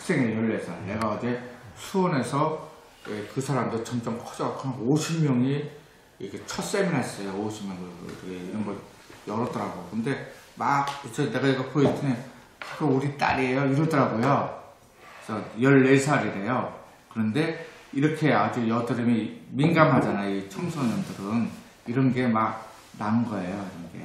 학생이 14살. 내가 어제 수원에서 그 사람도 점점 커져서 50명이 이렇게 첫 세미나 했어요. 50명 이런 걸 열었더라고. 근데 막 내가 이거 보여줬더니 그거 우리 딸이에요 이러더라고요. 그래서 14살이래요. 그런데 이렇게 아주 여드름이 민감하잖아요. 이 청소년들은 이런 게 막 난 거예요. 이런 게.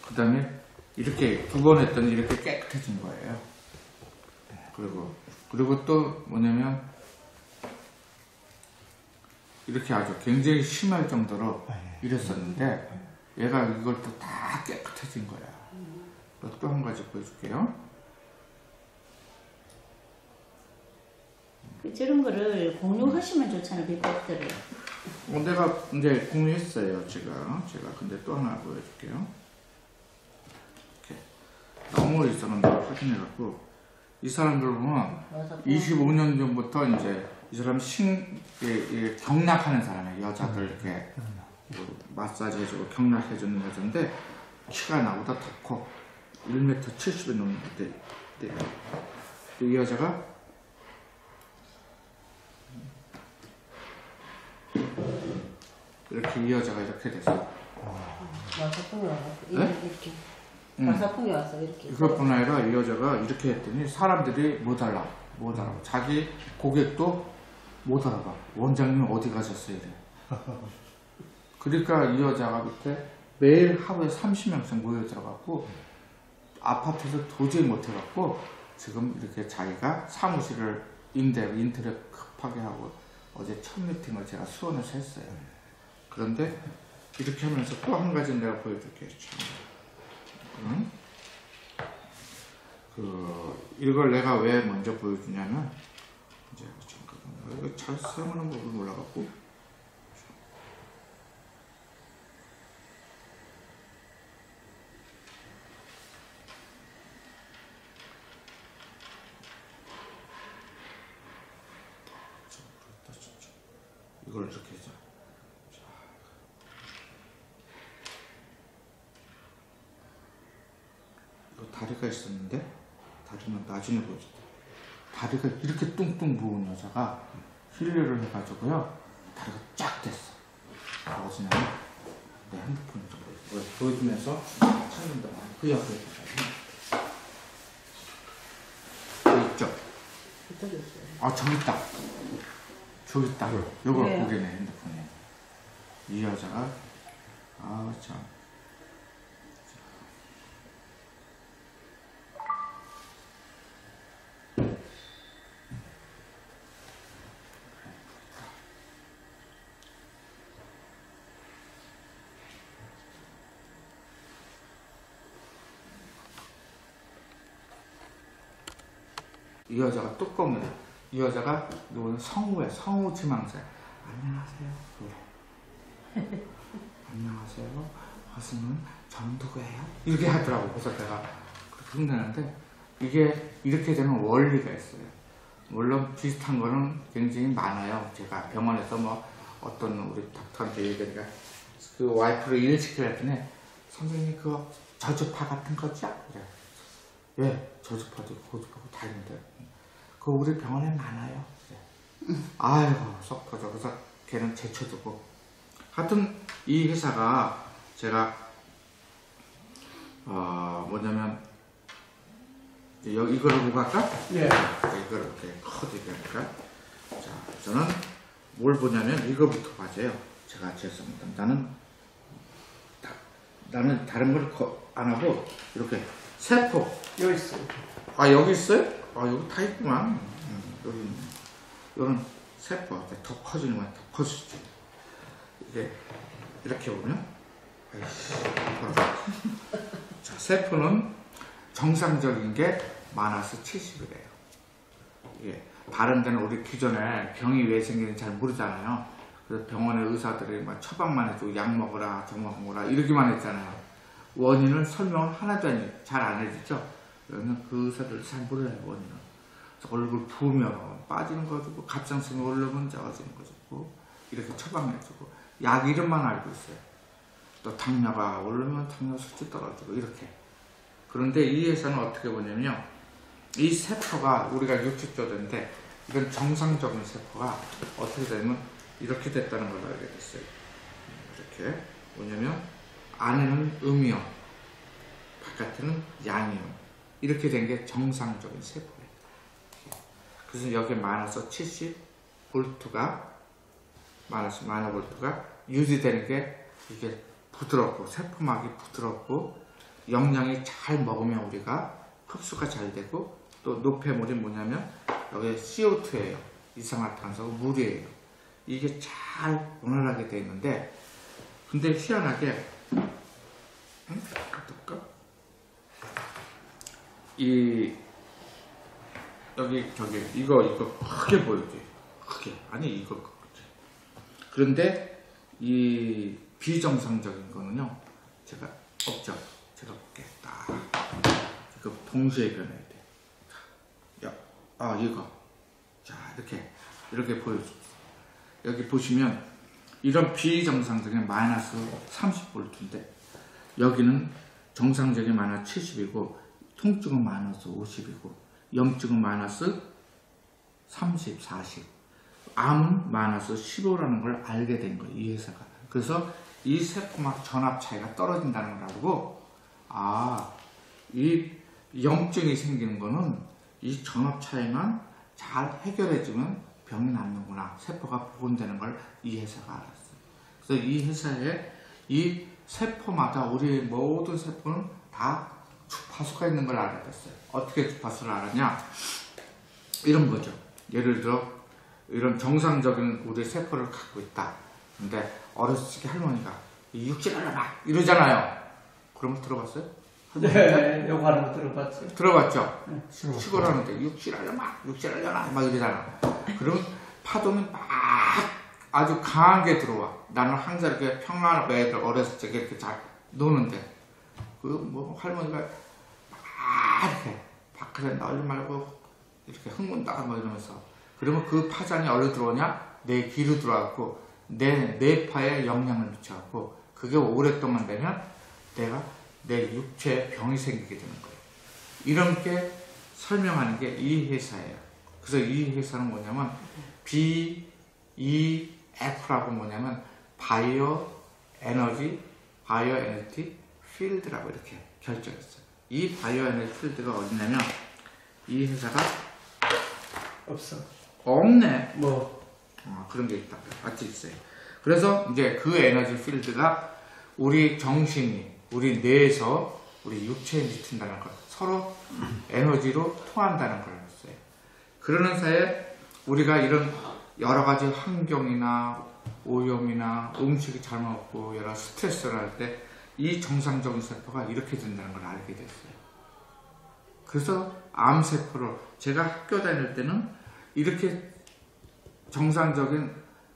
그다음에 이렇게 두 번 했더니 이렇게 깨끗해진 거예요. 그리고 또 뭐냐면 이렇게 아주 굉장히 심할 정도로 이랬었는데 얘가 이걸 또 다 깨끗해진 거야. 또 한 가지 보여줄게요. 저런 거를 공유하시면 좋잖아요, 비법들을. 내가 이제 공유했어요, 제가 근데 또 하나 보여줄게요. 이렇게 너무 이 사람들 확인해갖고 이 사람들 보면 25년 전부터 이제 이 사람 경락하는 사람이에요. 여자들 이렇게 마사지 해주고 경락해주는 여자인데 키가 나보다 더 커. 1m 70이 넘는데 이 여자가 이렇게 이 여자가 이렇게 됐어. 마사풍이 와서 네? 이렇게 마사풍이 와서 이렇게. 그것뿐 아니라 이 여자가 이렇게 했더니 사람들이 못 알아. 자기 고객도 못 알아봐. 원장님 어디 가셨어요? 이래. 그러니까 이 여자가 밑에 매일 하루에 30명씩 모여 들어갔고 아파트에서 도저히 못 해갖고 지금 이렇게 자기가 사무실을 인테리어 급하게 하고 어제 첫 미팅을 제가 수원에서 했어요. 그런데 이렇게 하면서 또 한 가지 내가 보여줄게요. 이걸 내가 왜 먼저 보여주냐면 이제 잠깐만 이거 잘 사용하는 법을 몰라갖고 이걸 이렇게 해서 이거 다리가 있었는데 다리는 나중에 보여줄게. 다리가 이렇게 뚱뚱 부은 여자가 힐러를 해가지고요 다리가 쫙 됐어. 어디냐면 내 핸드폰을 좀 보여주면서 찾는다. 그 옆에 있죠? 아 저기 있다. 요거 보게네 핸드폰에. 이 여자가 참. 이 여자가 뚜껑이야. 이 여자가 누구는 성우야. 성우 지망자. 안녕하세요. 그래. 안녕하세요. 가수는 전두구예요. 이렇게 하더라고. 그래서 내가 그렇게 혼내는데 이게 이렇게 되는 원리가 있어요. 물론 비슷한 거는 굉장히 많아요. 제가 병원에서 뭐 어떤 우리 닥터한테 얘기하니까 그 와이프를 일시키려 했더니 선생님 그거 저주파 같은 거죠? 그래. 예, 저주파도 고주파고 다 있는데 그거 우리 병원에 많아요. 그래. 아이고 속 터져. 그래서 걔는 제쳐두고 하여튼 이 회사가 제가 뭐냐면 이거를 보고 할까? 예. 이거를 이렇게 커지게 할까? 자, 저는 뭘 보냐면 이거부터 맞아요. 제가 죄송합니다. 나는 다른 걸 안 하고 이렇게 세포. 여기 있어요. 아 여기 있어요? 아 여기 다 있구만. 여기 있네. 이런 세포 더 커지는 거야. 더 커지지. 이게 이렇게 보면 아이씨. 자, 세포는 정상적인 게 마이너스 70이래요. 이게 다른 데는 우리 기존에 병이 왜 생기는지 잘 모르잖아요. 그래서 병원의 의사들이 막 처방만 해주고 약 먹어라, 저 먹어라 이러기만 했잖아요. 원인을 설명을 하나도 잘 안 해주죠. 그러면 그 의사들 잘 몰라요, 원인을. 얼굴 부으면 빠지는 거 주고, 갑상선이 올라오면 작아지는 거 주고, 이렇게 처방해주고, 약 이름만 알고 있어요. 또 당뇨가 오르면 당뇨 수치 떨어지고, 이렇게. 그런데 이 회사는 어떻게 보냐면요. 이 세포가 우리가 60조인데 이건 정상적인 세포가 어떻게 되면 이렇게 됐다는 걸 알게 됐어요. 이렇게 뭐냐면 안에는 음이온, 바깥에는 양이온 이렇게 된 게 정상적인 세포예요. 그래서 여기에 마이너스 70볼트가 마이너볼트가 유지되는 게 이게 부드럽고 세포막이 부드럽고 영양이 잘 먹으면 우리가 흡수가 잘 되고 또 노폐물이 뭐냐면 여기 CO2예요. 이산화탄소고 물이에요. 이게 잘 원활하게 되어 있는데 근데 희한하게 이 여기 저기 이거 크게 보이지? 크게 아니 이거 그런데 이 비정상적인 거는요 제가 없죠. 제가 볼게 딱 이거 동시에 변해야 돼. 이거 자 이렇게 보여줘. 여기 보시면 이런 비정상적인 마이너스 30볼트인데 여기는 정상적인 마이너스 70이고 통증은 마이너스 50이고 염증은 마이너스 30, 40 암은 마이너스 15라는 걸 알게 된 거예요. 이 회사가. 그래서 이 세포막 전압 차이가 떨어진다는 걸 알고 이 염증이 생기는 거는 이 전압 차이만 잘 해결해주면 병이 낫는구나. 세포가 복원되는 걸 이 회사가 알았어요. 그래서 이 회사에 이 세포마다 우리 모든 세포는 다 주파수가 있는 걸 알게 됐어요. 어떻게 주파수를 알았냐? 이런 거죠. 예를 들어 이런 정상적인 우리 세포를 갖고 있다. 근데 어렸을 때 할머니가 육질하려나 이러잖아요. 그러면 들어봤어요? 네, 요거 하는 거 들어봤어요. 들어봤죠? 시골 하는데 육질하려나 막 이러잖아. 그러면 파도는 막 아주 강하게 들어와. 나는 항상 이렇게 평안하고 애들 어렸을 때 이렇게 잘 노는데 할머니가 막 이렇게 밖에 나오지 말고 이렇게 흥분다 뭐 이러면서 그러면 그 파장이 어디로 들어오냐? 내 귀로 들어왔고 내 뇌파에 영향을 미쳐갖고 그게 오랫동안 되면 내 육체에 병이 생기게 되는 거예요. 이런 게 설명하는 게 이 회사예요. 그래서 이 회사는 뭐냐면 BEF라고 뭐냐면 바이오 에너지 필드라고 이렇게 결정했어요. 이 바이오 에너지 필드가 어디냐면 이 회사가 없어. 없네. 뭐 그런 게 있다. 같이 있어요. 그래서 이제 그 에너지 필드가 우리 정신이 우리 뇌에서 우리 육체에 미친다는 것, 서로 에너지로 통한다는 걸 했어요. 그러는 사이에 우리가 이런 여러 가지 환경이나 오염이나 음식이 잘못 먹고 여러 스트레스를 할 때 이 정상적인 세포가 이렇게 된다는 걸 알게 됐어요. 그래서 암세포를 제가 학교 다닐 때는 이렇게 정상적인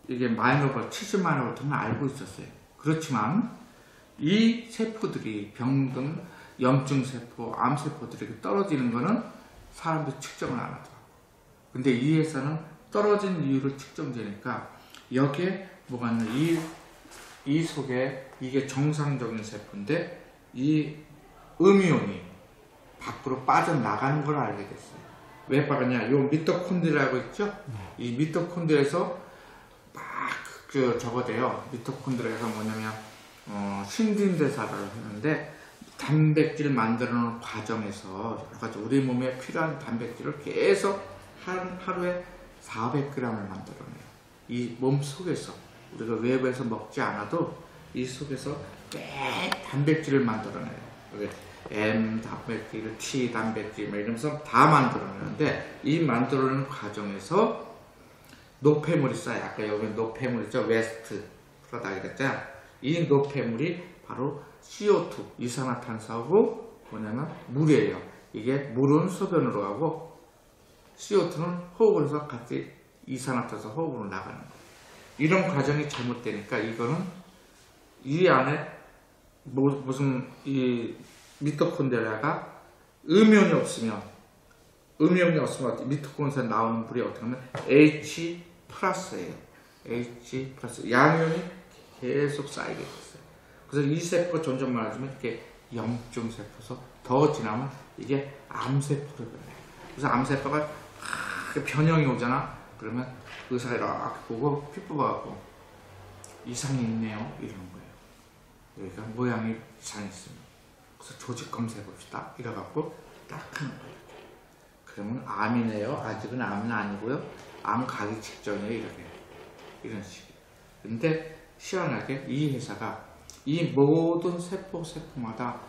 이게 마이너볼 70마이너볼트는 알고 있었어요. 그렇지만 이 세포들이 병든 염증세포, 암세포들이 떨어지는 거는 사람들이 측정을 안 하더라고요. 근데 이 회사는 떨어진 이유를 측정되니까 여기에 뭐가 있냐, 이 속에 이게 정상적인 세포인데 이 음이온이 밖으로 빠져나가는 걸 알게 됐어요. 왜 빠졌냐? 요 미토콘드리아라고 있죠? 이 미토콘드리아에서 막 저거돼요. 미토콘드리아에서 뭐냐면 신진대사를 하는데 단백질 만들어 놓은 과정에서 여러 가지 우리 몸에 필요한 단백질을 계속 하루에 400g을 만들어내요. 이 몸 속에서 우리가 외부에서 먹지 않아도 이 속에서 꽤 단백질을 만들어내요. M 단백질, T 단백질 이러면서 다 만들어내는데 이 만들어내는 과정에서 노폐물이 쌓여. 아까 여기 노폐물 있죠? 웨스트 프로덕트 있잖아요. 이 노폐물이 바로 CO2 이산화탄소하고 뭐냐면 물이에요. 이게 물은 소변으로 가고 CO2는 호흡을 해서 같이 이산화탄소 호흡으로 나가는 거예요. 이런 과정이 잘못되니까 이거는 이 안에 무슨 이 미토콘드리아가 음이온이 없으면 미토콘드리아에서 나오는 물이 어떻게 하면 H 플러스예요. 양이온이 계속 쌓이게 됐어요. 그래서 이 세포가 점점 많아지면 이렇게 염증 세포에서 더 지나면 이게 암세포로 변해요. 그래서 암세포가 변형이 오잖아. 그러면 의사가 이렇게 보고 피부 봐갖고 이상이 있네요 이러는 거예요. 여기가 모양이 이상이 있습니다. 그래서 조직 검사해 봅시다 이래갖고 딱 하는 거예요. 그러면 암이네요. 아직은 암은 아니고요. 암 가기 직전이에요. 이렇게 이런 식이에요. 근데 희한하게 이 회사가 이 모든 세포마다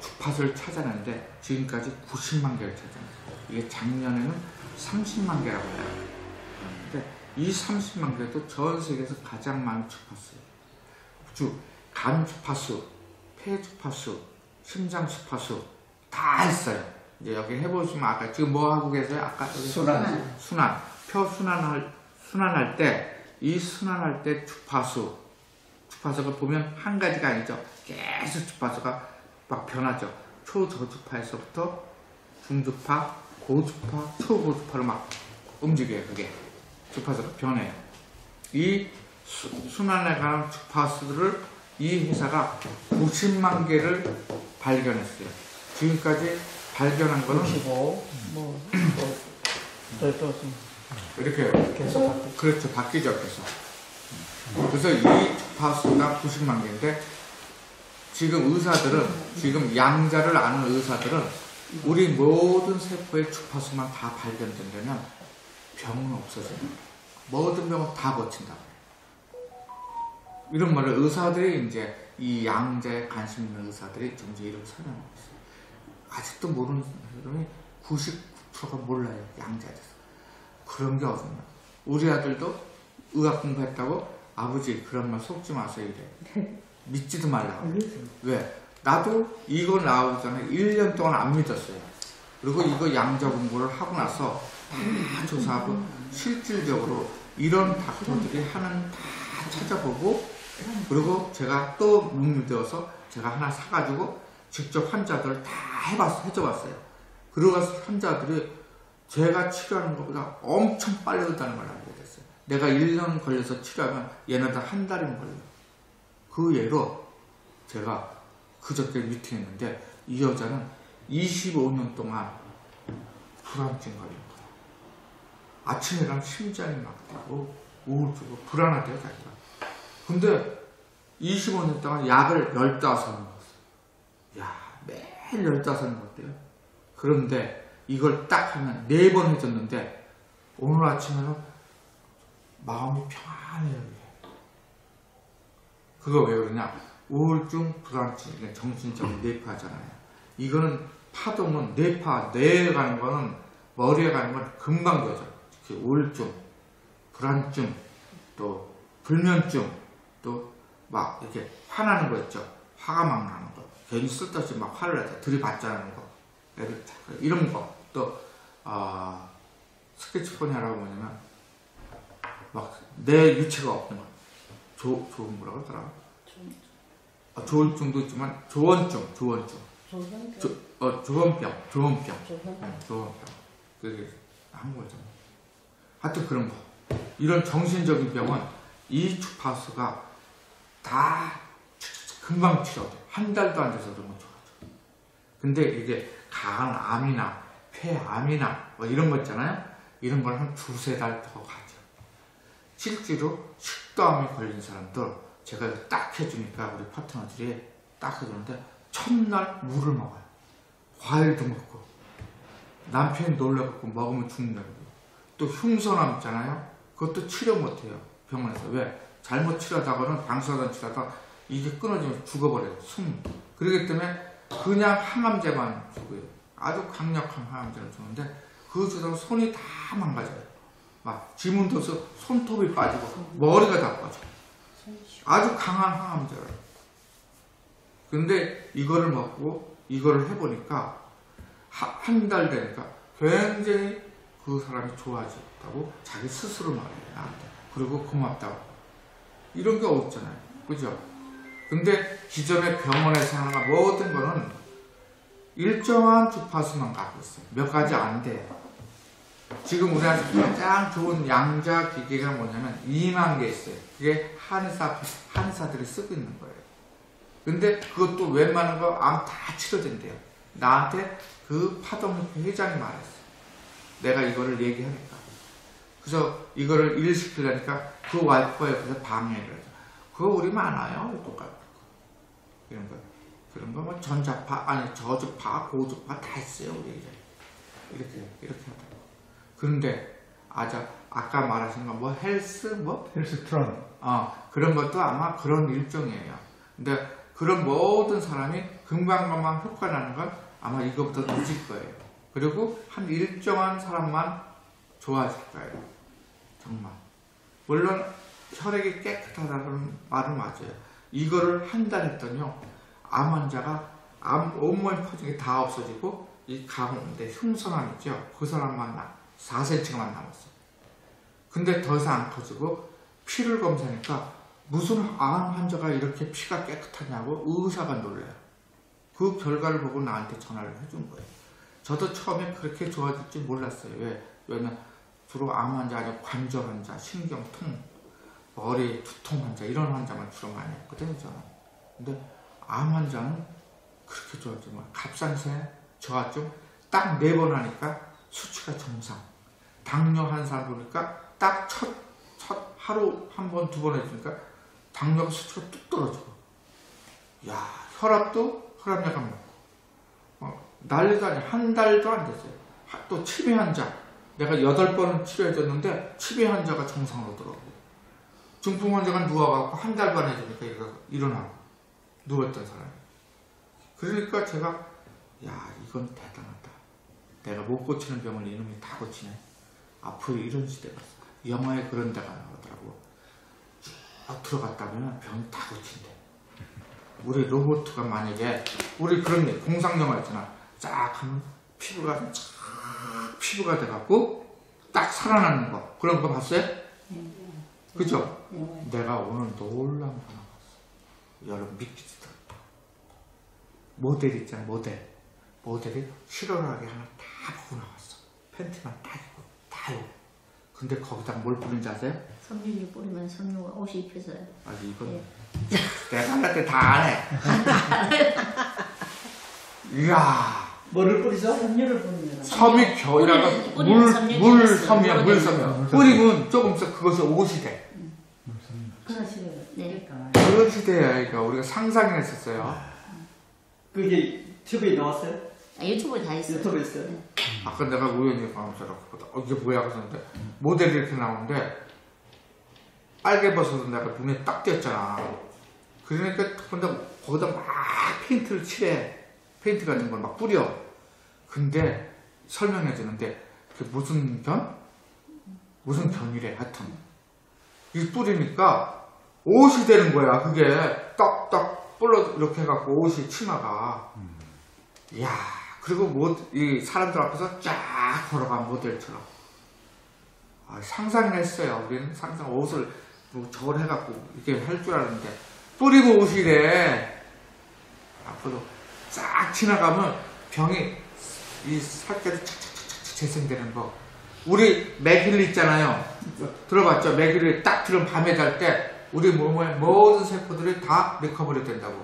주파수를 찾아내는데 지금까지 90만 개를 찾아냈어요. 이게 작년에는 30만 개라고 해요. 그런데 이 30만 개도 전 세계에서 가장 많은 주파수예요. 즉 간 주파수, 폐 주파수, 심장 주파수 다 있어요. 이제 여기 해보시면 아까 지금 뭐 하고 계세요? 아까 여기 순환. 표 순환할 때 이 순환할 때 주파수가 보면 한 가지가 아니죠. 계속 주파수가 막 변하죠. 초저주파에서부터 중주파, 고주파, 초고주파로 막 움직여요. 그게 주파수가 변해요. 이 순환에 관한 주파수들을 이 회사가 90만 개를 발견했어요. 지금까지 발견한 거는 65, 이렇게 계속 바뀌죠. 그렇죠. 바뀌죠. 그래서 이 주파수가 90만 개인데 지금 의사들은 지금 양자를 아는 의사들은 우리 모든 세포의 주파수만 다 발견된다면 병은 없어져요. 모든 병은 다 고친다. 이런 말을 의사들이 이제 이 양자에 관심 있는 의사들이 좀 이제 이렇게 설명하고 있어요. 아직도 모르는 사람이 99%가 몰라요. 양자에 대해서. 그런 게 어딨나. 우리 아들도 의학 공부했다고 아버지 그런 말 속지 마세요 이래. 믿지도 말라고. 왜? 나도 이거 나오기 전에 1년 동안 안 믿었어요. 그리고 이거 양자 공부를 하고 나서 다 조사하고 실질적으로 이런 닥터들이 하는 다 찾아보고 그리고 제가 또 못 믿어서 제가 하나 사가지고 직접 환자들 다 해줘봤어요. 그러고 환자들이 제가 치료하는 것보다 엄청 빨리 온다는 걸 알게 됐어요. 내가 1년 걸려서 치료하면 얘네들 한 달이면 걸려요. 그 예로 제가 그저께 미팅했는데 이 여자는 25년 동안 불안증 걸린 거예요. 아침에 일어나면 심장이 막 뛰고 우울증고 불안하대요 자기가. 근데 25년 동안 약을 15번 먹었어요. 야, 매일 15번 먹었대요. 그런데 이걸 딱 하면 4번 해줬는데 오늘 아침에는 마음이 평안해요. 그거 왜 그러냐? 우울증, 불안증, 정신적인 뇌파잖아요. 이거는 파동은 뇌파, 뇌에 가는 거는 머리에 가는 건 금방 되죠. 특히 우울증, 불안증, 또 불면증, 또 막 이렇게 화나는 거 있죠. 화가 막 나는 거. 괜히 쓸데없이 막 화를 내서 들이받자는 거. 이런 거. 또 스키즈프레니아라고 뭐냐면 막 내 유체가 없는 거. 좋은 뭐라고 하더라? 조울증도 있지만 조원증. 조원병. 그게 한국어죠. 하여튼 그런 거. 이런 정신적인 병은 이 주파수가 다 금방 치료돼. 한 달도 안 돼서 그런 건 좋아져. 근데 이게 간암이나 폐암이나 뭐 이런 거 있잖아요. 이런 걸 한 2-3달 더 가죠. 실제로 식도암이 걸린 사람들 제가 딱 해주니까 우리 파트너들이 딱 해주는데 첫날 물을 먹어요. 과일도 먹고 남편이 놀라갖고 먹으면 죽는다고. 또 흉선암 있잖아요. 그것도 치료 못해요. 병원에서. 왜? 잘못 치료하다가는 방사선 치료하다가 이게 끊어지면 죽어버려요. 숨. 그렇기 때문에 그냥 항암제만 주고요. 아주 강력한 항암제를 주는데 그거 주다가 손이 다 망가져요. 막 지문도 손톱이 빠지고 머리가 다 빠져. 아주 강한 항암제를. 근데 이거를 먹고 이거를 해보니까 한 달 되니까 굉장히 그 사람이 좋아졌다고 자기 스스로 말해요. 나한테. 그리고 고맙다고. 이런 게 없잖아요. 그죠? 근데 기존의 병원에서 하는 모든 거는 일정한 주파수만 갖고 있어요. 몇 가지 안 돼요. 지금 우리한테 가장 좋은 양자 기계가 뭐냐면 2만 개 있어요. 그게 한의사들이 쓰고 있는 거예요. 근데 그것도 웬만한 거 암 다 치료된대요. 나한테 그 파동협회 회장이 말했어. 내가 이거를 얘기하니까. 그래서 이거를 일시키려니까 그 와이프가 옆에서 방해를 해서 그거 우리 많아요. 똑같고 이런 거. 그런 거 뭐 전자파 아니 저주파 고주파 다 있어요. 우리 이렇게 하더라고. 그런데 아까 말하신 거 뭐 헬스트론. 그런 것도 아마 그런 일종이에요. 근데 그런 모든 사람이 금방금방 효과 나는 건 아마 이거보다 늦을 거예요. 그리고 한 일정한 사람만 좋아질 거예요. 정말. 물론 혈액이 깨끗하다는 말은 맞아요. 이거를 한 달 했더니요. 암 환자가 암 온몸에 퍼진 게 다 없어지고 이 가운데 흉선암 있죠. 그 사람만 4cm만 남았어. 근데 더 이상 안 퍼지고 피를 검사하니까 무슨 암 환자가 이렇게 피가 깨끗하냐고 의사가 놀래요. 그 결과를 보고 나한테 전화를 해준 거예요. 저도 처음에 그렇게 좋아질 줄 몰랐어요. 왜냐면 주로 암 환자 아니고 관절 환자, 신경통, 머리 두통 환자 이런 환자만 주로 많이 했거든요. 저는. 근데 암 환자는 그렇게 좋아지지 마. 갑상선 저하증 딱 4번 하니까 수치가 정상. 당뇨 한 사람 보니까 딱 첫 하루 한 번, 2번 해주니까 당뇨 수치가 뚝 떨어지고. 야, 혈압약만 먹고. 난리도 아니야. 한 달도 안 됐어요. 또 치매 환자. 내가 8번은 치료해줬는데 치매 환자가 정상으로 들어오고. 중풍 환자가 누워갖고 한 달 반 해주니까 이거 일어나고. 누웠던 사람이. 그러니까 제가 야, 이건 대단하다. 내가 못 고치는 병을 이놈이 다 고치네. 앞으로 이런 시대가 있어. 영화에 그런 데가 나오더라고. 쭉 들어갔다 보면 병이 다 고친대. 우리 로봇가 만약에 우리 그런 공상 영화 있잖아. 쫙 하면 피부가 돼갖고 딱 살아나는 거. 그런 거 봤어요? 그죠? 내가 오늘 놀라운 거 하나 봤어. 여러분 믿기지도 않다. 모델 있잖아. 모델이 실오라게 하나 다 보고 나왔어. 팬티만 딱 입고 다 입고. 근데 거기다 뭘 뿌린지 아세요? 섬유유 뿌리면 섬유가 옷이 입혀져요. 아니 이건 내가 할 때 다 안 해. 이야. 뭐를 뿌리죠? 섬유를 뿌리면 섬유결이라고 물섬유야. 뿌리면 조금씩 그것이 옷이 돼. 네. 그런 시대야. 그러니까 우리가 상상을 했었어요. 그게 TV에 나왔어요? 유튜브에 다 있어요. 유튜브에 있어요? 아까 내가 우연히 가면서 보다 이게 뭐야 그랬는데 모델이 이렇게 나오는데 빨개벗어서 내가 눈에 딱 띄었잖아. 그러니까 근데 거기다 막 페인트를 칠해. 페인트 같은 걸 막 뿌려. 근데 설명해 주는데 그게 무슨 변? 무슨 변이래. 하여튼 이 뿌리니까 옷이 되는 거야. 그게 딱딱 불러 이렇게 해갖고 옷이 치마가. 이야. 그리고 이 사람들 앞에서 쫙 걸어간 모델처럼. 상상을 했어요. 우리는 상상 옷을 저걸 해갖고 이렇게 할 줄 알았는데 뿌리고 옷이래. 앞으로 쫙 지나가면 병이 이 살결이 착착착착 재생되는 거. 우리 맥힐 있잖아요. 들어봤죠? 맥힐을 딱 들으면 밤에 잘 때 우리 몸의 모든 세포들이 다 리커버리 된다고.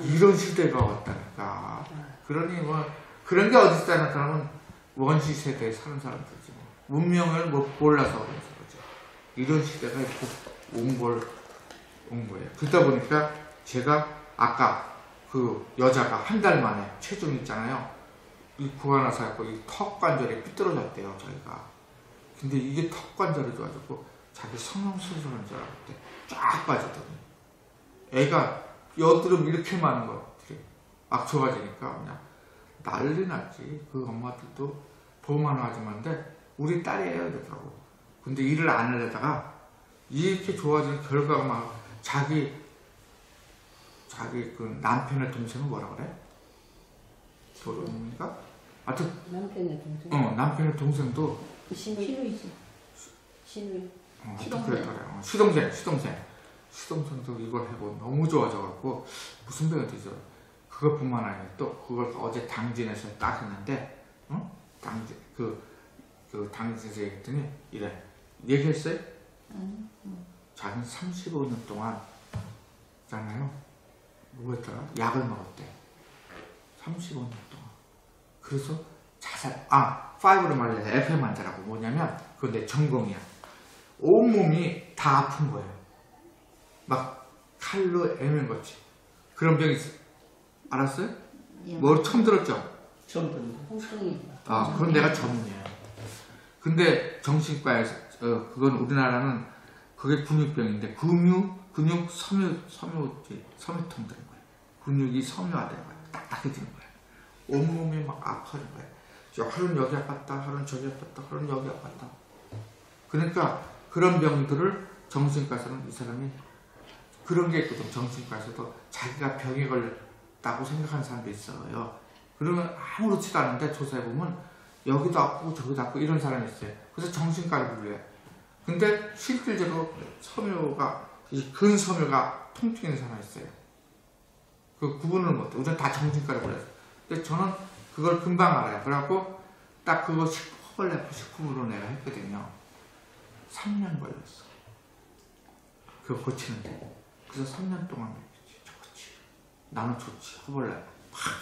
이런 시대가 왔다니까. 그러니 그런 게 어디서 나타나면 원시 세대에 사는 사람들이지. 문명을 몰라서 그래서 그러죠. 이런 시대가 온 거예요. 그러다 보니까 제가 아까 그 여자가 한 달 만에 체중 있잖아요. 이 구안화사 갖고 이 턱 관절이 삐뚤어졌대요, 저희가. 근데 이게 턱 관절이 좋아졌고 자기 성형수술한 줄 알았대. 쫙 빠지더니. 애가 여드름 이렇게 많은 거 막 좋아지니까 그냥 난리 났지. 그 엄마들도 보험하는 아줌마인데 우리 딸이에요 이러더라고. 근데 일을 안 하려다가 이렇게 좋아지는 결과가 막 자기 그 남편의 동생은 뭐라 그래? 결혼인가? 하여튼 남편의 동생. 남편의 동생도 신우이지. 신우이. 시동생. 시동생도 이걸 해보고 너무 좋아져갖고 무슨 병이 되죠? 그것뿐만 아니라 또 그걸 어제 당진에서 딱 했는데, 당진 그 당진에서 얘기했더니 이래 얘기했어요? 자기는 35년 동안 있잖아요. 뭐였더라? 약을 먹었대. 35년 동안. 그래서 자살, 5로 말해서 FM 환자라고. 뭐냐면 그건 내 전공이야. 온몸이 다 아픈 거예요. 막 칼로 애면 거지. 그런 병이 있어. 알았어요? 뭐 처음 들었죠? 처음 듣는다. 홍콩이. 그건 내가 전문이에요. 근데 정신과에서 그건 우리나라는 그게 근육병인데 근육 섬유통 되는 거예요. 근육이 섬유화되는 거예요. 딱딱해지는 거예요. 온몸이 막 아파지는 거예요. 하루는 여기 아팠다, 하루는 저기 아팠다, 하루는 여기 아팠다. 그러니까 그런 병들을 정신과에서는 이 사람이 그런 게 있거든. 정신과에서도 자기가 병에 걸렸다고 생각하는 사람도 있어요. 그러면 아무렇지도 않은데 조사해보면 여기도 아프고 저기도 아프고 이런 사람이 있어요. 그래서 정신과를 불러요. 근데 실질적으로 이 근섬유가 통증있는 사람이 있어요. 그 구분을 못해. 우리는 다 정신과를 불러요. 근데 저는 그걸 금방 알아요. 그래갖고 딱 그거 허벌레 식품으로 내가 했거든요. 3년 걸렸어. 그거 고치는데. 그래서 3년 동안 좋지. 나는 좋지. 허벌레 막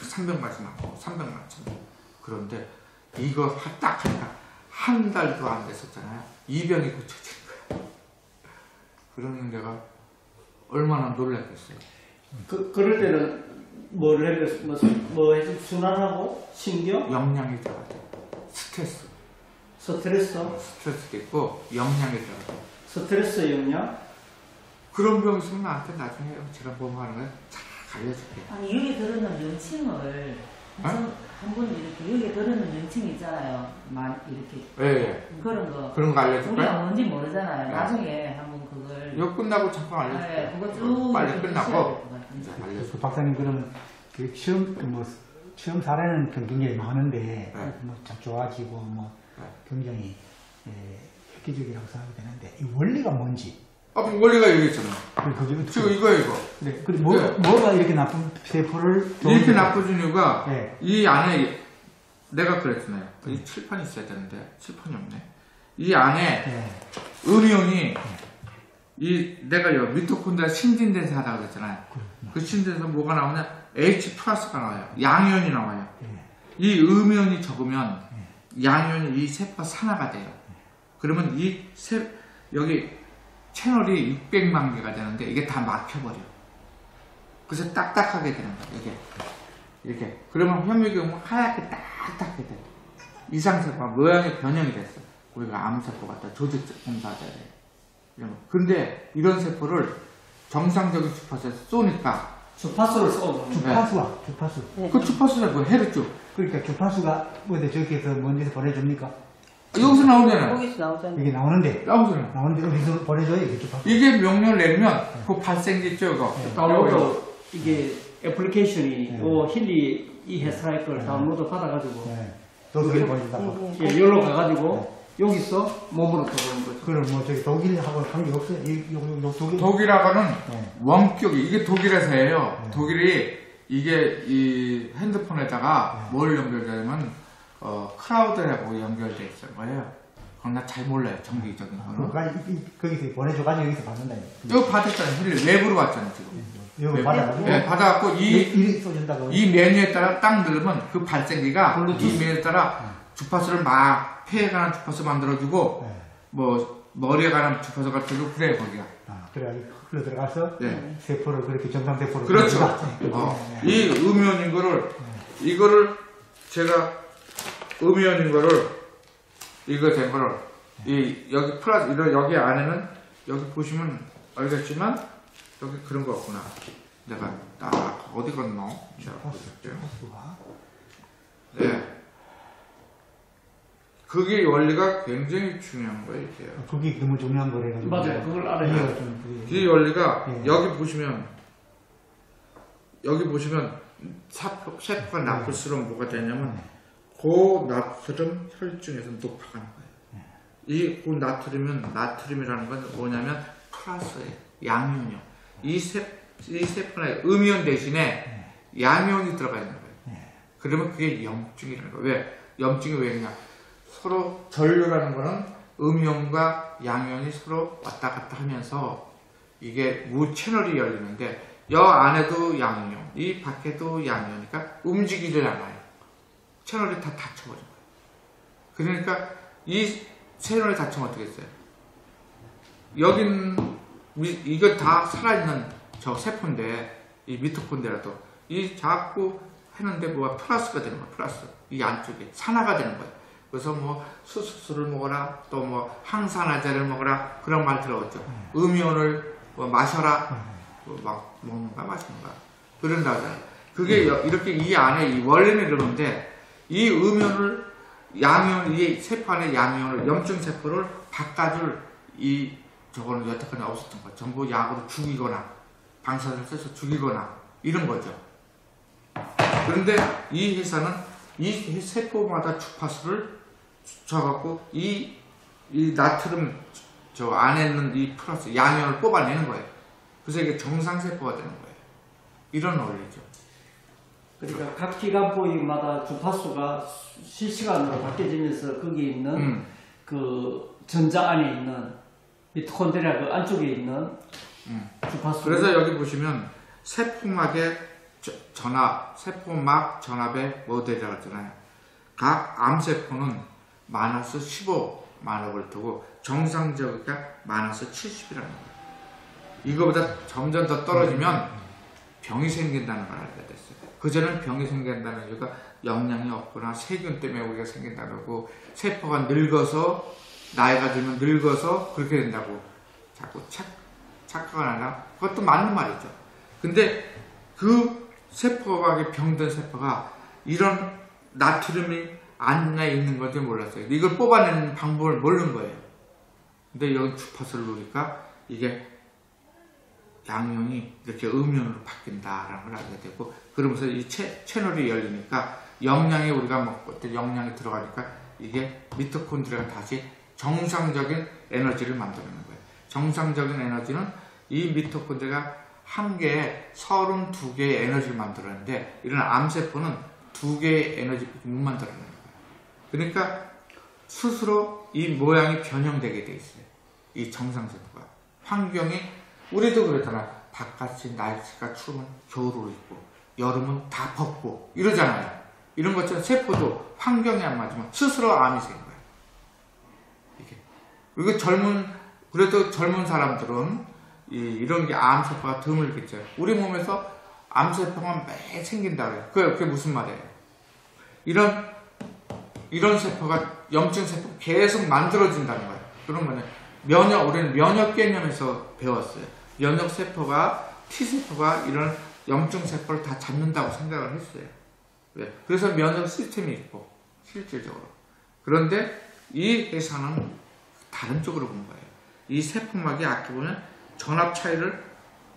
300마리 맞고 300마리 맞고. 그런데 이거 딱 하니까 한 달도 안 됐었잖아요. 이 병이 고쳐진 거야. 그러는 내가 얼마나 놀랐겠어요. 그럴 때는 뭐를 해야 뭐 해지? 순환하고 신경? 영양이 들어가야 돼. 스트레스. 스트레스도 있고 영양이 들어가야 돼. 스트레스 영양? 그런 병 있으면 나한테 나중에 제가 보험하는 걸 잘 알려줄게. 아니 여기 들어있는 명칭을 한번 이렇게 여기 들어있는 명칭 있잖아요. 이렇게 예. 그런 거 그런 거 알려줄까요? 우리가 뭔지 모르잖아요. 네. 나중에 한번 그걸 이거 끝나고 잠깐 알려줄게. 네, 그거 쭉 빨리 좀 끝나고 해주셔야 될것 같은데. 이제 알려줄게. 그 박사님 그럼 그 시험 사례는 굉장히 많은데 네. 참 좋아지고 네. 굉장히 획기적이라고 생각이 되는데 이 원리가 뭔지 그 원리가 여기 있잖아. 그게 지금 이거. 네. 뭐가 이렇게 나쁜 세포를 이렇게 나빠진 이유가 네. 이 안에 내가 그랬잖아요. 이 칠판이 있어야 되는데 칠판이 없네. 이 안에 네. 음이온이 내가 미토콘드리아 신진대사라고 그랬잖아요. 그 신진대사 뭐가 나오냐? H 플러스가 나와요. 양이온이 나와요. 네. 이 음이온이 적으면 양이온이 이 세포가 산화가 돼요. 그러면 여기 채널이 600만 개가 되는데 이게 다 막혀버려. 그래서 딱딱하게 되는 거야. 이렇게. 그러면 혐유경은 하얗게 딱딱하게 돼. 이상세포가 모양의 변형이 됐어. 우리가 암세포 같다. 조직공사자래. 근데 이런 세포를 정상적인 주파수에서 쏘니까 주파수를 쏘는 주파수 그 주파수가 그 헤르츠. 그러니까 주파수가 어디 저기에서 먼 데서 보내줍니까? 여기서 나오잖아요. 거기서 나오잖아요. 이게 나오는데 나오잖아요. 어디서 보내줘요 이게 주파수? 이게 명령을 내리면 그 발생기 있죠, 이거. 다운로드 이게 애플리케이션이 네. 힐리 이 헤스라이크를 다운로드 받아가지고 독일 보내준다고. 여기로 가가지고 여기서 몸으로 들어오는 거죠. 그럼 뭐 저기 독일하고 관계 없어요? 독일? 독일하고는 네. 원격이 이게 독일에서예요. 독일이 이게 이 핸드폰에다가 뭘 연결되냐면 클라우드하고 연결돼 있을 거예요. 그건 나 잘 몰라요. 정기적인 거는. 거기서 보내줘가지고 여기서 받는다. 이거 받았잖아요. 힐리 랩으로 왔잖아요, 지금. 이거 받아가지고 네, 받아갖고 일이 쏘준다고. 이 메뉴에 따라 딱 누르면 그 발생기가 이 메뉴에 따라 주파수를 막 폐에 관한 주파수 만들어주고 뭐 머리에 관한 주파수 같은 거 그래 거기가. 그래 흘러 들어가서 네. 세포를 그렇게 정상 세포를. 그렇죠. 이 음이온인 이거를 제가 음이온인 거를 이거 된 거를 여기 플러스 여기 안에는 여기 보시면 알겠지만 여기 그런 거 없구나. 내가 딱 어디 갔노? 제가 보실게요. 네. 그게 원리가 굉장히 중요한 거예요, 이게. 그게 너무 중요한 거래가지고. 맞아요. 그걸 알아야 이 원리가 네. 여기 보시면 세포가 나쁠수록 뭐가 되냐면 고나트륨 혈중에서 높아가는 거예요. 이 나트륨이라는 건 뭐냐면 플러스예요. 양이온이요. 이 세포에 음이온 대신에 양이온이 들어가 있는 거예요. 그러면 그게 염증이라는 거예요. 왜? 염증이 왜 그냥 서로 전류라는 거는 음이온과 양이온이 서로 왔다 갔다 하면서 이게 무 채널이 열리는데 여 안에도 양이온, 이 밖에도 양이오니까 움직이질 않아요. 채널이 다 닫혀버린 거예요. 그러니까 이 채널이 닫히면 어떻게 했어요? 여긴 이거 다 살아있는 저 세포인데 이 미토콘드리아도 이 자꾸 했는데 뭐가 플러스가 되는 거예요. 플러스 이 안쪽에 산화가 되는 거예요. 그래서 뭐 수수수를 먹어라, 또 뭐 항산화제를 먹어라 그런 말 들어봤죠. 음이온을 뭐 마셔라, 막 먹는가 마시는가 그런다 하잖아요. 그게 이렇게 이 안에 이 원래는 이러는데 이 음이온을 양이온, 이 세포 안에 양이온을 염증 세포를 바꿔줄 이 저거는 여태까지 없었던 거예요. 전부 약으로 죽이거나 방사선을 써서 죽이거나 이런 거죠. 그런데 이 회사는 이 세포마다 주파수를 줘갖고 이 나트륨 저 안에 있는 이 플러스 양이온을 뽑아내는 거예요. 그래서 이게 정상세포가 되는 거예요. 이런 원리죠. 그러니까 각 기관포인마다 주파수가 실시간으로 바뀌어지면서 거기에 있는 그 전자 안에 있는 미토콘드리아 그 안쪽에 있는 주파수. 그래서 여기 보시면 세포막의 전압, 세포막 전압의 모델이라고 하잖아요. 각 암세포는 마이너스 15 나노볼트고 정상적이가 마이너스 70이라는 거예요. 이거보다 점점 더 떨어지면 병이 생긴다는 걸 알게 됐어요. 그전엔 병이 생긴다는 이유가 영양이 없거나 세균 때문에 우리가 생긴다고 하고 세포가 늙어서 나이가 들면 늙어서 그렇게 된다고 자꾸 착각을 하나 그것도 맞는 말이죠. 근데 그 세포막에 병든 세포가 이런 나트륨이 안에 있는 건지 몰랐어요. 이걸 뽑아내는 방법을 모르는 거예요. 근데 여기 주파수를 누르니까 이게 양이온이 이렇게 음이온으로 바뀐다라는 걸 알게 되고 그러면서 이 채널이 열리니까 영양이 우리가 먹을 때 영양이 들어가니까 이게 미토콘드리아가 다시 정상적인 에너지를 만들어내는 거예요. 정상적인 에너지는 이 미토콘드리아가 한 개에 32개의 에너지를 만들어내는데 이런 암세포는 2개의 에너지밖에 못 만들어내는 거예요. 그러니까 스스로 이 모양이 변형되게 돼 있어요. 이 정상세포가. 환경이 우리도 그러잖아. 바깥이 날씨가 추우면 겨울을 입고 여름은 다 벗고 이러잖아요. 이런 것처럼 세포도 환경이 안 맞으면 스스로 암이 생겨요. 이게. 그리고 그래도 젊은 사람들은 이런 게 암세포가 드물겠죠. 우리 몸에서 암세포가 매 생긴다 그래요. 그게 무슨 말이에요? 이런 세포가 염증세포가 계속 만들어진다는 거예요. 그런 거는 우리는 면역 개념에서 배웠어요. 면역세포가, T세포가 이런 염증세포를 다 잡는다고 생각을 했어요. 왜? 그래서 면역 시스템이 있고, 실질적으로. 그런데 이 회사는 다른 쪽으로 본 거예요. 이 세포막이 아까 보면 전압 차이를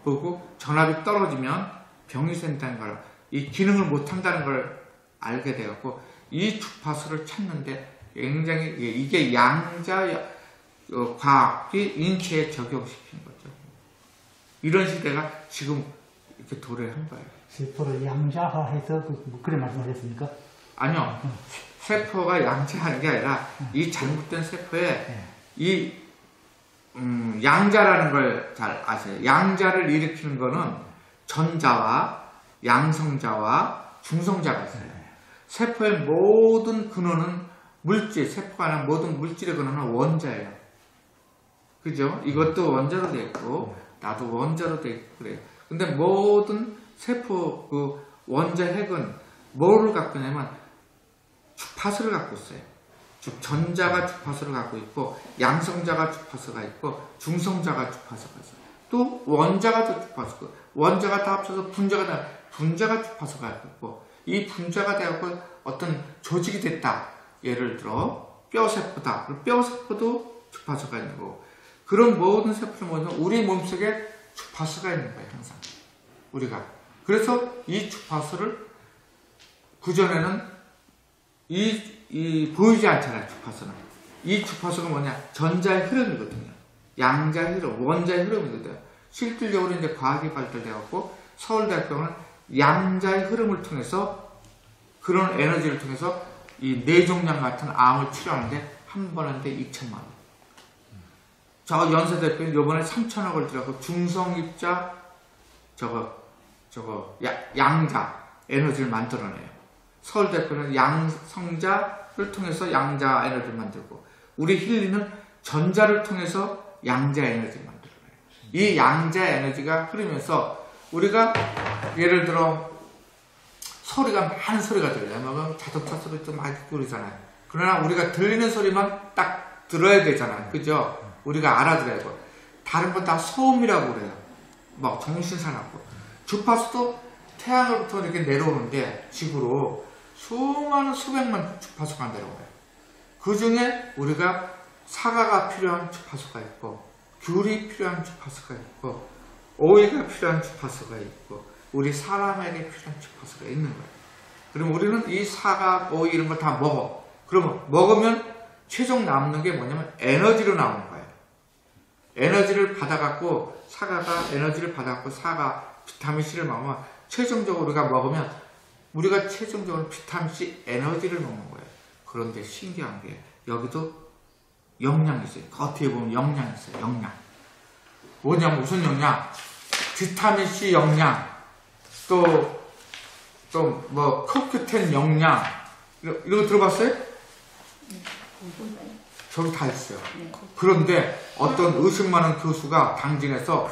보고 전압이 떨어지면 병이 생긴다는 걸, 이 기능을 못한다는 걸 알게 되었고, 이 주파수를 찾는데 굉장히, 이게 양자 과학이 인체에 적용시킨 거죠. 이런 시대가 지금 이렇게 도래한 거예요. 세포를 양자화해서 그런 말씀하셨습니까? 아니요. 세포가 양자하는 게 아니라 이 잘못된 세포에 이 양자라는 걸 잘 아세요. 양자를 일으키는 거는 전자와 양성자와 중성자가 있어요. 세포의 모든 근원은 물질, 세포가 아니라 모든 물질의 근원은 원자예요. 그죠? 이것도 원자로 되어 있고 나도 원자로 되어 있고 그래요. 근데 모든 세포 그 원자 핵은 뭐를 갖고 있냐면 주파수를 갖고 있어요. 즉 전자가 주파수를 갖고 있고 양성자가 주파수가 있고 중성자가 주파수가 있어요. 또 원자가 또 주파수고 원자가 다 합쳐서 분자가 주파수가 있고 이 분자가 되어서 어떤 조직이 됐다. 예를 들어 뼈세포다. 뼈세포도 주파수가 있는 거고 그런 모든 세포를 모여서 우리 몸속에 주파수가 있는 거예요. 항상 우리가. 그래서 이 주파수를 그전에는 보이지 않잖아요. 주파수는. 이 주파수가 뭐냐? 전자의 흐름이거든요. 양자의 흐름, 원자의 흐름이거든요. 실질적으로 이제 과학이 발달되었고 서울대학교는 양자의 흐름을 통해서 그런 에너지를 통해서 이 뇌종양 같은 암을 치료하는데 한 번 하는데 2천만 원. 저 연세대표는 요번에 3천억을 들여서 중성입자 양자 에너지를 만들어내요. 서울대표는 양성자를 통해서 양자 에너지를 만들고, 우리 힐리는 전자를 통해서 양자 에너지를 만들어내요. 이 양자 에너지가 흐르면서 우리가 예를 들어 소리가 많은 소리가 들려요. 뭐 자동차 소리도 많이 그러잖아요. 그러나 우리가 들리는 소리만 딱 들어야 되잖아요. 그죠? 우리가 알아들어야 되고, 다른 건 다 소음이라고 그래요. 뭐 정신사납고. 주파수도 태양으로부터 이렇게 내려오는데 지구로 수많은 수백만 주파수가 내려와요. 그 중에 우리가 사과가 필요한 주파수가 있고, 귤이 필요한 주파수가 있고, 오이가 필요한 주파수가 있고, 우리 사람에게 필요한 주파수가 있는 거예요. 그럼 우리는 이 사과, 오이 이런 걸 다 먹어. 그러면 먹으면 최종 남는 게 뭐냐면 에너지로 나오는 거예요. 에너지를 받아갖고, 사과가 에너지를 받아갖고 사과 비타민C를 먹으면 최종적으로 우리가 먹으면 우리가 최종적으로 비타민C 에너지를 먹는 거예요. 그런데 신기한 게 여기도 영양이 있어요. 겉에 보면 영양이 있어요. 영양. 뭐냐면 무슨 영양? 비타민C 영양, 또 뭐 코큐텐 영양, 이런 거 들어봤어요? 저기 다 있어요. 그런데 어떤 의식 많은 교수가 당진해서,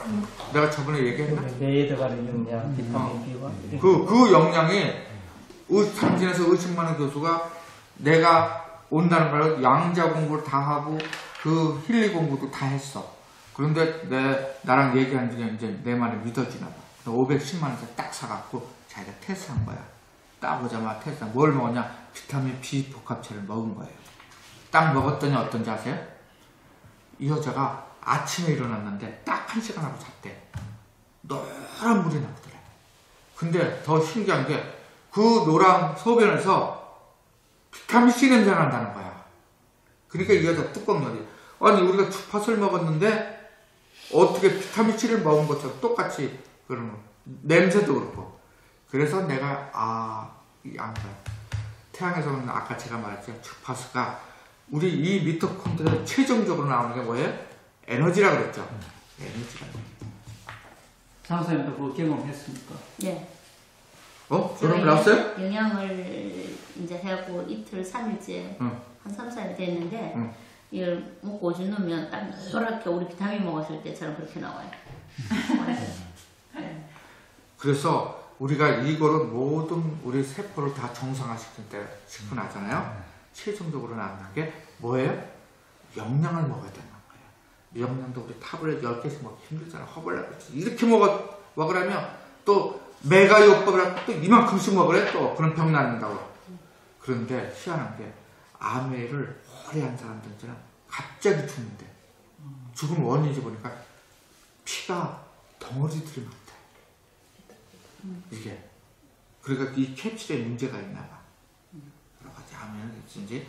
내가 저번에 얘기했나? 뇌에 들어가는 영양, 비타민 B와 그 영양이 당진에서 의식 많은 교수가 내가 온다는 걸 양자 공부를 다 하고 그 힐리 공부도 다 했어. 그런데 나랑 얘기한 중에 이제 내 말이 믿어지나 봐. 510만 원짜리 딱 사갖고 자기가 테스트한 거야. 딱 오자마자 테스트한 뭘 먹었냐? 비타민 B 복합체를 먹은 거예요. 딱 먹었더니 어떤지 아세요? 이 여자가 아침에 일어났는데 딱 1시간 하고 잤대. 노란 물이 나오더래. 근데 더 신기한 게 그 노란 소변에서 비타민C 냄새 난다는 거야. 그러니까 이 여자 뚜껑열이, 아니 우리가 주파수를 먹었는데 어떻게 비타민C를 먹은 것처럼 똑같이 그런 거. 냄새도 그렇고. 그래서 내가 이 안 봐요. 태양에서는 아까 제가 말했죠. 주파수가 우리 이 미토콘드리아 최종적으로 나오는 게 뭐예요? 에너지라고 그랬죠. 에너지라고. 장사님도 그거 경험했습니까? 네. 그럼 나왔어요? 영양을 이제 해갖고 이틀, 3일째 응. 한 3, 4일 됐는데 응. 이걸 먹고 오줌 넣으면 딱 노랗게 우리 비타민 먹었을 때처럼 그렇게 나와요. 그래서 우리가 이거를 모든 우리 세포를 다 정상화시킬 때 시키고 나잖아요. 최종적으로 나오는 게 뭐예요? 영양을 먹어야 되는 거예요. 영양도 우리 타블렛 10개씩 먹기 힘들잖아요. 허벌나게 이렇게 먹으려면 또 메가요법이라고 또 이만큼씩 먹으래. 또 그런 병 낫는다고. 그런데 희한한 게 암에를 오래 한 사람들은 갑자기 죽는데, 죽은 원인이 보니까 피가 덩어리들이 많대. 이게 그러니까 이 캡슐에 문제가 있나 봐. 여러 가지 암에는지.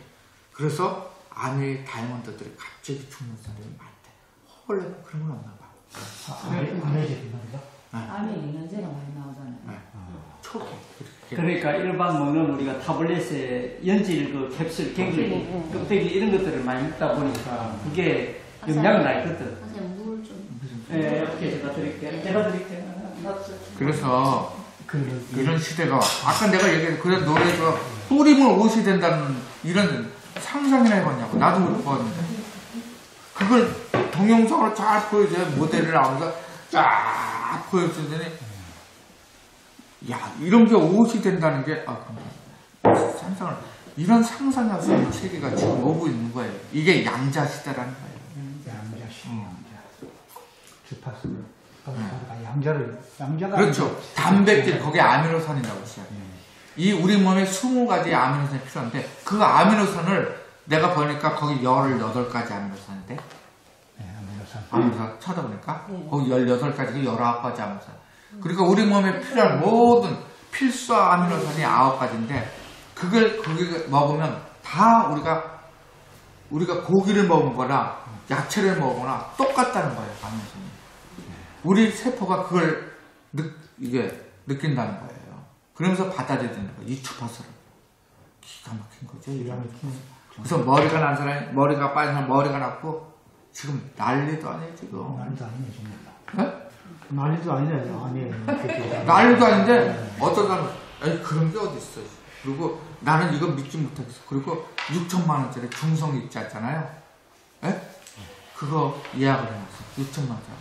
그래서 암의 다이아몬드들이 갑자기 죽는 사람이 많대. 허벌나게 그런 건 없나 봐. 안해지 말이죠. 암에 영양제가 많이 나오잖아요. 네. 초기. 그러니까 일반 먹는 우리가 타블렛에 연질 그 캡슐, 갱글, 껍데기 이런 것들을 많이 먹다 보니까 그게 영향을 나 있거든. 선생님 물 좀. 네, 이렇게 제가 드릴게요. 제가 드릴게요. 그래서 이런 시대가 아까 내가 얘기했던 그런 노래가 뿌리면 옷이 된다는 이런 상상이나 해봤냐고. 나도 못 봤는데 그걸 동영상으로 잘 보여줘야 모델을 나오면서 쫙 보여주더니 야 이런 게 옷이 된다는 게 상상을 이런 상상할 수 있는 세계가 지금 오고 있는 거예요. 이게 양자 시대라는 거예요. 양자. 주파수. 양자가 그렇죠. 단백질 거기에 아미노산이라고 있어요. 이 우리 몸에 20가지 아미노산이 필요한데 그 아미노산을 내가 보니까 거기 18가지 아미노산인데 아미노산 찾아보니까 거기 18가지, 19가지 아미노산. 그러니까 우리 몸에 필요한 모든 필수 아미노산이 9가지인데 그걸 거기 먹으면 다 우리가 고기를 먹은 거나 야채를 먹거나 똑같다는 거예요. 아미노산이. 우리 세포가 그걸 느낀다는 거예요. 그러면서 받아들이는 거예요. 이 주파수를. 기가 막힌 거죠. 그래서 머리가 난 사람이, 머리가 빠진 사람 머리가 났고, 지금 난리도 아니에요, 지금. 난리도 아니에요, 지금. 네? 난리도 아니에요. 난리도 아닌데 어떤 사람은 에이 그런 게 어디 있어. 그리고 나는 이거 믿지 못하겠어. 그리고 6천만 원짜리 중성 입자 있잖아요. 에? 그거 예약을 해놨어. 6천만 원짜리.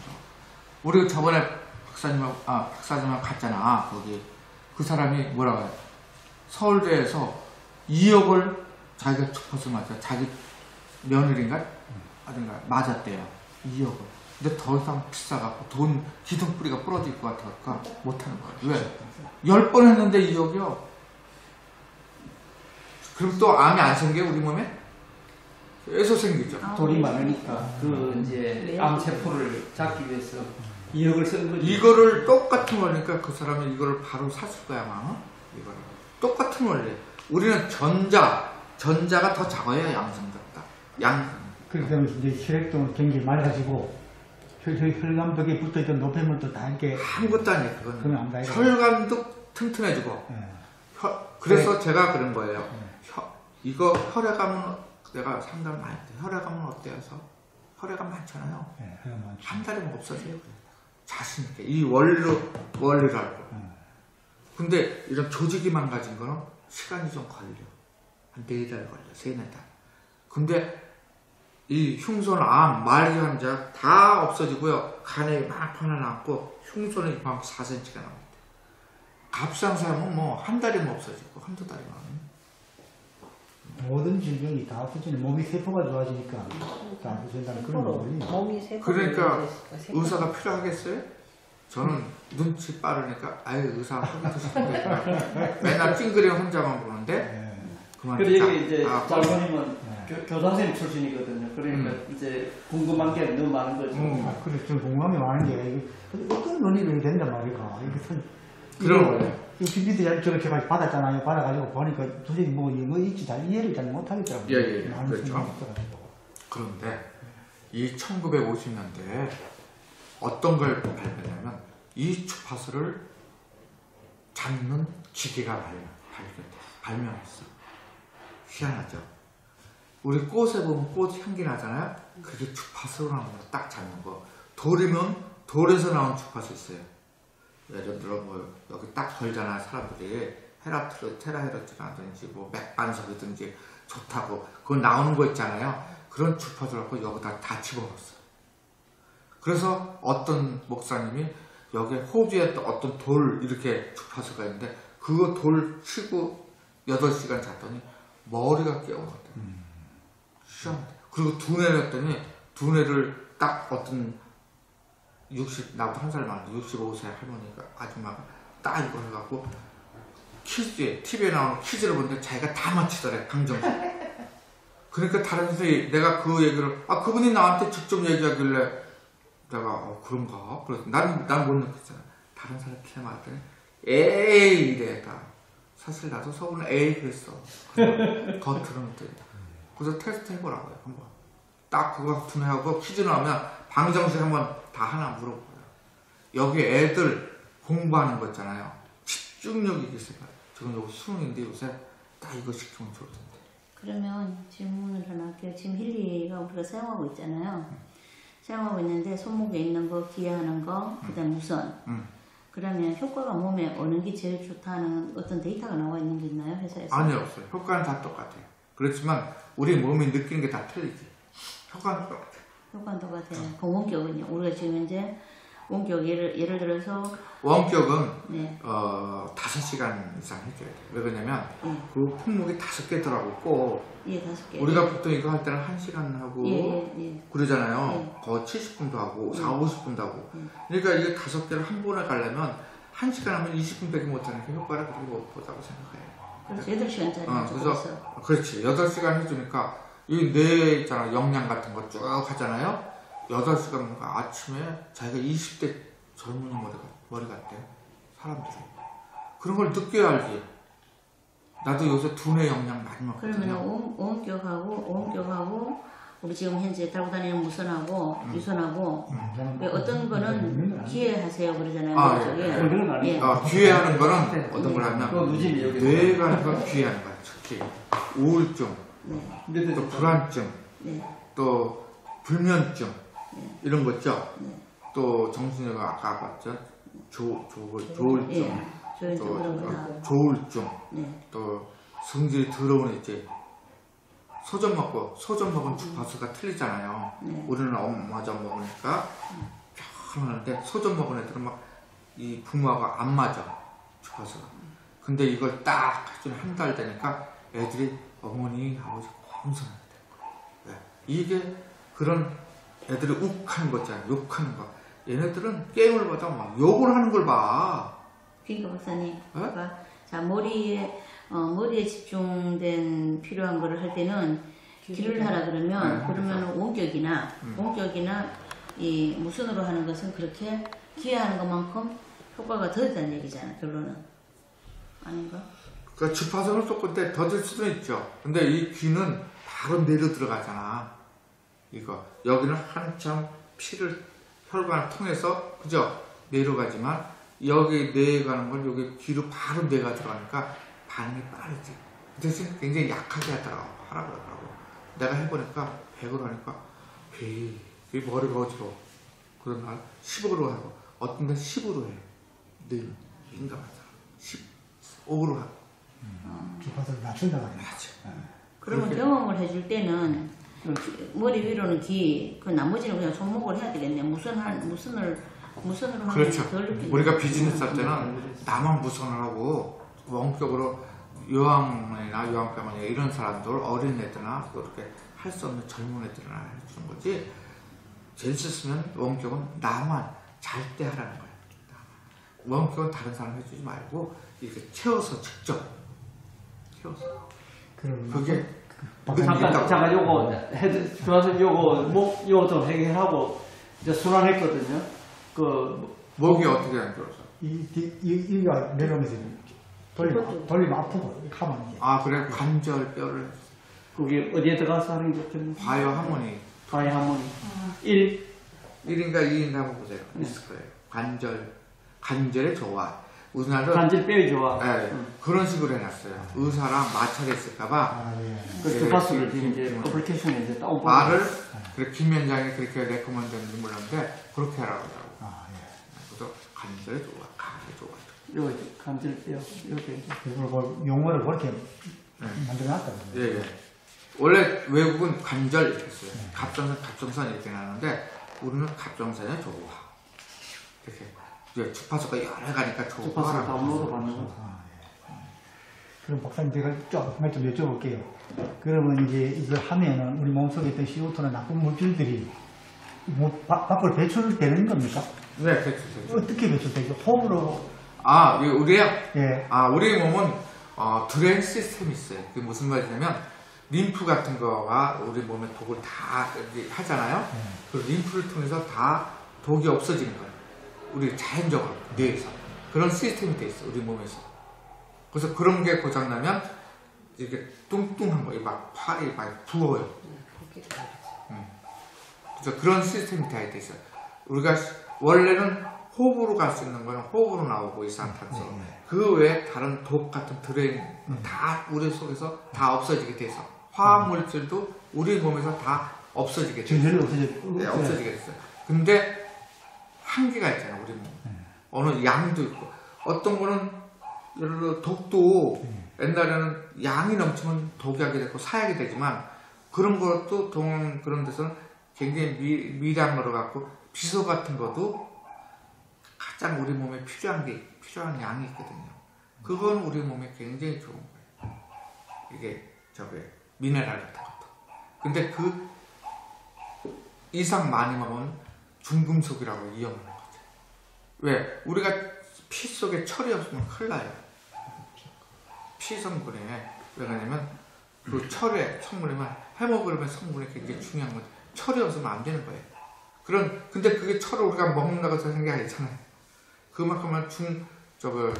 우리 저번에 박사님하고 갔잖아. 거기 그 사람이 뭐라고 해? 서울대에서 2억을 자기가 주파수 맞아. 자기 며느리인가? 어딘가 맞았대요. 2억을. 근데 더 이상 비싸갖고 돈 기둥뿌리가 부러질 것 같아서 못하는 거야. 왜? 10번 했는데 2억이요. 그럼 또 암이 안 생겨 우리 몸에? 계속 생기죠. 돈이 많으니까 그 이제 암 세포를 잡기 위해서 2억을 쓴 거지. 이거를 똑같은 거니까 그 사람이 이거를 바로 샀을 거야 아마. 이거를 똑같은 원리. 우리는 전자가 더 작아요 양성보다. 그렇기 때문에 이제 혈액도 굉장히 맑아지고 혈관벽에 붙어있던 노폐물도 다 이렇게 아무것도 아니에요. 그건 안 가요. 혈관도 튼튼해지고. 예. 그래서 제가 그런 거예요. 이거 혈액암은 내가 상담을 많이 했대. 혈액암은 어때요? 혈액암 많잖아요. 예, 혈관 한 달이면 없어져요. 자신 있게 이 원리를 알고. 근데 이런 조직이 망가진 거는 시간이 좀 걸려. 한 4달 걸려. 3-4달. 근데 이 흉손암, 말기 환자 다 없어지고요. 간에 막 하나 남고 흉손이 막 4cm가 나옵니다. 갑상선은 뭐 한 달이면 없어지고 한두 달이면. 모든 질병이 다 없어지는 몸이 세포가 좋아지니까 다 없어진다는 그런 원리. 몸이 세포. 그러니까 의사가 필요하겠어요? 저는 눈치 빠르니까 아예 의사 하기도 싫은데 맨날 찡그리 혼자만 보는데 그만. 그리고 여기 이제 아, 장모님은 교장선생님 출신이거든요. 그러니까 이제 궁금한 게 너무 많은 거죠. 그래서 좀 궁금한 게 많은 게 이게 어떤 논리로 된단 말이야. 그런 거예요. 이 PPT 저렇게 받았잖아요. 받아가지고 보니까 도저히 뭐 있지 잘 이해를 잘 못하겠더라고요. 예, 그렇죠. 그런데 이 1950년대에 어떤 걸 발견하면 이 주파수를 잡는 기계가 발명했어. 희한하죠. 우리 꽃에 보면 꽃 향기 나잖아요. 그게 주파수로 나오는 거 딱 잡는 거. 돌이면 돌에서 나온 주파수 있어요. 예를 들어 뭐 여기 딱 걸잖아 사람들이 테라헤르츠라든지 뭐 맥반석이든지 좋다고 그거 나오는 거 있잖아요. 그런 주파수를 갖고 여기다 다 집어넣었어. 그래서 어떤 목사님이 여기 호주에 또 어떤 돌 이렇게 주파수가 있는데 그거 돌 치고 8시간 잤더니 머리가 깨어났대. 시원하대. 그리고 두뇌를 했더니 두뇌를 딱 어떤 나보다 한 살 많은 65세 할머니가 아줌마가 딱 이거 해갖고 퀴즈에 TV에 나오는 퀴즈를 보는데 자기가 다 맞히더래. 강정식. 그러니까 다른 선생님이 내가 그 얘기를 그분이 나한테 직접 얘기하길래 내가 그런가? 그래서 난 못 느꼈잖아. 다른 사람 키에 맞더니 에이 이래 다. 사실 나도 속으로 에이 그랬어. 겉으로는 또 그래서 테스트 해보라고요. 한번 딱 그거 두뇌하고 퀴즈 나오면 방정식 한번 다 하나 물어보고요. 여기 애들 공부하는 거 있잖아요. 집중력이 있어요. 지금 여기 수능인데 요새 딱 이거 시키면 좋을 텐데. 그러면 질문을 하나 할게요. 지금 힐리가 우리가 사용하고 있잖아요. 사용하고 있는데 손목에 있는 거, 기하는 거, 그다음 무선. 그러면 효과가 몸에 어느 게 제일 좋다는 어떤 데이터가 나와 있는 게 있나요? 회사에서? 아니요, 없어요. 효과는 다 똑같아요. 그렇지만 우리 몸이 느끼는 게 다 틀리지. 효과는 똑같아요. 효과는 똑같아요. 그 원격은요? 우리가 지금 이제 원격 예를 들어서 원격은 네. 5시간 이상 해줘야 돼요. 왜 그러냐면 그 품목이 5개더라고 꼭. 예, 5개. 우리가 보통 이거 할 때는 1시간 하고 그러잖아요. 예. 거의 70분도 하고 40-50분도 하고. 그러니까 이게 5개를 한 번에 가려면 1시간 하면 20분밖에 못하는 게 효과를 그렇게 못 보다고 생각해요. 그래서 8시간짜리 그래서 그렇지. 8시간 해주니까 이 뇌 있잖아 영양 같은 거 쭉 하잖아요. 8시간 아침에 자기가 20대 젊은이 머리 같대요. 사람들이. 그런 걸 느껴야 알지. 나도 요새 두뇌 영양 많이 먹거든요. 그러면 원격하고 우리 지금 현재 달고 다니는 무선하고 유선하고 왜 어떤 거는 기회하세요 그러잖아요. 예. 기회하는 거는 어떤 걸 하면 누집이 뇌가 하는 건 기회하는 거야. 특히 우울증, 또 불안증, 또 불면증 이런 거 있죠. 또 정순이가 아까 봤죠? 조울증, 예. 조울증 그런 거 나오고. 조울증, 네. 또 성질이 더러운 이제 소전 먹은 주파수가 틀리잖아요. 네. 우리는 엄마전 먹으니까 편하는데 소전 먹은 애들은 막 이 부모하고 안 맞아 주파수가. 근데 이걸 딱 한 달 되니까 애들이 어머니 아버지 공손하게 된 거야. 네. 이게 그런 애들이 욱하는 거 있잖아요. 욕하는 거. 얘네들은 게임을 보다 막 욕을 하는 걸 봐. 그러니까 박사님, 자 머리에 집중된 필요한 거를 할 때는 길을 하라 그러면 네. 그러면 원격이나 이 무선으로 하는 것은 그렇게 기하는 것만큼 효과가 더 있다는 얘기잖아. 결론은 아닌가? 그러니까 주파수는 조금 더질 수도 있죠. 근데 이 귀는 바로 내려 들어가잖아. 이거 여기는 한참 피를 혈관을 통해서 그죠? 내려가지만 여기 내려가는 건 여기 귀로 바로 내가 들어가니까 반응이 빠르지. 그 대신 굉장히 약하게 하라 그러더라고. 내가 해보니까 100으로 하니까 이 머리가 어지러워. 그런 날 10으로 하고 어떤 날 10으로 해. 늘 민감한 사람 15으로 하고. 주파수를 낮춘다 말이야. 맞아. 그러면 그렇게. 경험을 해줄 때는 머리 위로는 귀, 그 나머지는 그냥 손목을 해야 되겠네. 무선으로 하면 그렇죠. 덜 느끼는 우리가 비즈니스 할 때는 나만 무선을 하고 원격으로 요양원이나 요양병원이나 이런 사람들 어린애들이나 그렇게 할 수 없는 젊은 애들이나 해주는 거지. 제일 싫으면 원격은 나만 잘 때 하라는 거야. 원격은 다른 사람 해주지 말고 이렇게 채워서 직접 채워서. 그럼 그게 잠깐 요거 좋아서 요거 좀 해결하고 이제 순환했거든요. 목이 어떻게 안 좋아서? 이가 내려오면서 돌리면 아프고 가만 이제. 아 그래 관절 뼈를 그게 어디에 들어가서 하는 게 좋겠네요. 바이오 하모니 바이 하모니 1인가 2인 한번 보세요. 있을 거예요. 관절에 좋아. 우리나라도 관절 뼈에 좋아. 네, 그런 식으로 해놨어요. 의사랑 마찰이 있을까봐 아, 예. 그 주파수를 지금 이제 어플리케이션에 이제 다운받아. 말을 그래 김 위원장이 그렇게 레코먼드 했는지 몰랐는데 그렇게 하라고 하더라고. 아, 예. 그래서 관절에 좋아, 간에 좋아. 요 관절 뼈 이렇게. 그리고 뭐 용어를 그렇게 네. 만들어놨다. 예, 예. 원래 외국은 관절 이렇게 써요. 갑정선 이렇게 나는데 우리는 갑정선에 좋아. 이렇게 이제 주파수가 여러 가니까 주파수 좋아라고. 다운로드 받는 거. 아, 예. 좀 박사님 제가 조금만 좀 여쭤볼게요. 그러면 이제 이걸 하면은 우리 몸속에 있던 CO2나 나쁜 물질들이 뭐 밖으로 배출되는 겁니까? 네, 그렇죠. 어떻게 배출되죠? 호흡으로? 아, 우리요? 예. 아, 우리 몸은 드레인 시스템이 있어요. 그게 무슨 말이냐면 림프 같은 거가 우리 몸에 독을 다 하잖아요. 그 림프를 통해서 다 독이 없어지는 거예요. 우리 자연적으로 뇌에서 그런 시스템이 돼 있어 우리 몸에서. 그래서 그런 게 고장나면 이렇게 뚱뚱한 거, 막 팔이 막 부어요. 그래서 그런 시스템이 다 돼 있어요. 우리가 원래는 호흡으로 갈 수 있는 거는 호흡으로 나오고 이산탄소. 그 외에 다른 독 같은 드레인 다 우리 속에서 다 없어지게 돼서 화학 물질도 우리 몸에서 다 없어지게 돼요. 전혀 네, 없어지게 됐어요. 근데 한계가 있잖아요, 우리 몸. 어느 양도 있고 어떤 거는 예를 들어 독도 옛날에는 양이 넘치면 독약이 되고 사약이 되지만 그런 것도 그런 데서는 굉장히 미량으로 갖고 비소 같은 것도 가장 우리 몸에 필요한 양이 있거든요. 그건 우리 몸에 굉장히 좋은 거예요. 이게 미네랄 같은 것도. 근데 그 이상 많이 먹으면 중금속이라고 위험한 거죠. 왜? 우리가 피 속에 철이 없으면 큰일 나요. 피 성분에 왜 그러냐면 그 철의 성분이면 헤모글로빈 성분이 굉장히 중요한 거죠. 철이 없으면 안 되는 거예요. 근데 그게 철을 우리가 먹는다고 해서 생각이 아니잖아요. 그만큼은 저거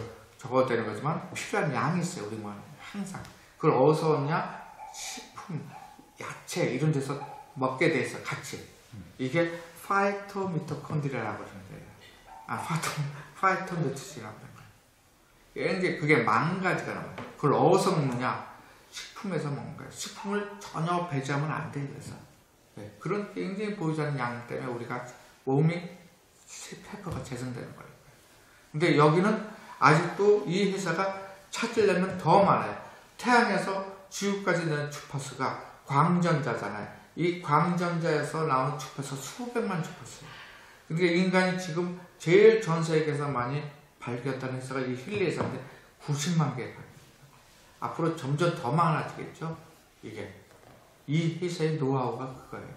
되는 거지만 필요한 양이 있어요, 우리 몸에. 항상. 그걸 어디서 얻냐? 식품, 야채, 이런 데서 먹게 돼 있어, 같이. 이게 파이토미토콘드리아라고 하는 거예요. 파이토뉴트리라고 하는 거예요. 이제 그게 10,000가지가 나와요. 그걸 어디서 먹느냐? 식품에서 먹는 거예요. 식품을 전혀 배제하면 안 돼요, 그래서. 네, 그런 굉장히 보이지 않는 양 때문에 우리가 몸이 폐표가 재생되는 거예요. 근데 여기는 아직도 이 회사가 찾으려면 더 많아요. 태양에서 지구까지 내는 주파수가 광전자잖아요. 이 광전자에서 나오는 주파수 수백만 주파수예요. 그러니까 인간이 지금 제일 전 세계에서 많이 발견했다는 회사가 이 힐리 회사인데 90만 개가 앞으로 점점 더 많아지겠죠. 이게 이 회사의 노하우가 그거예요.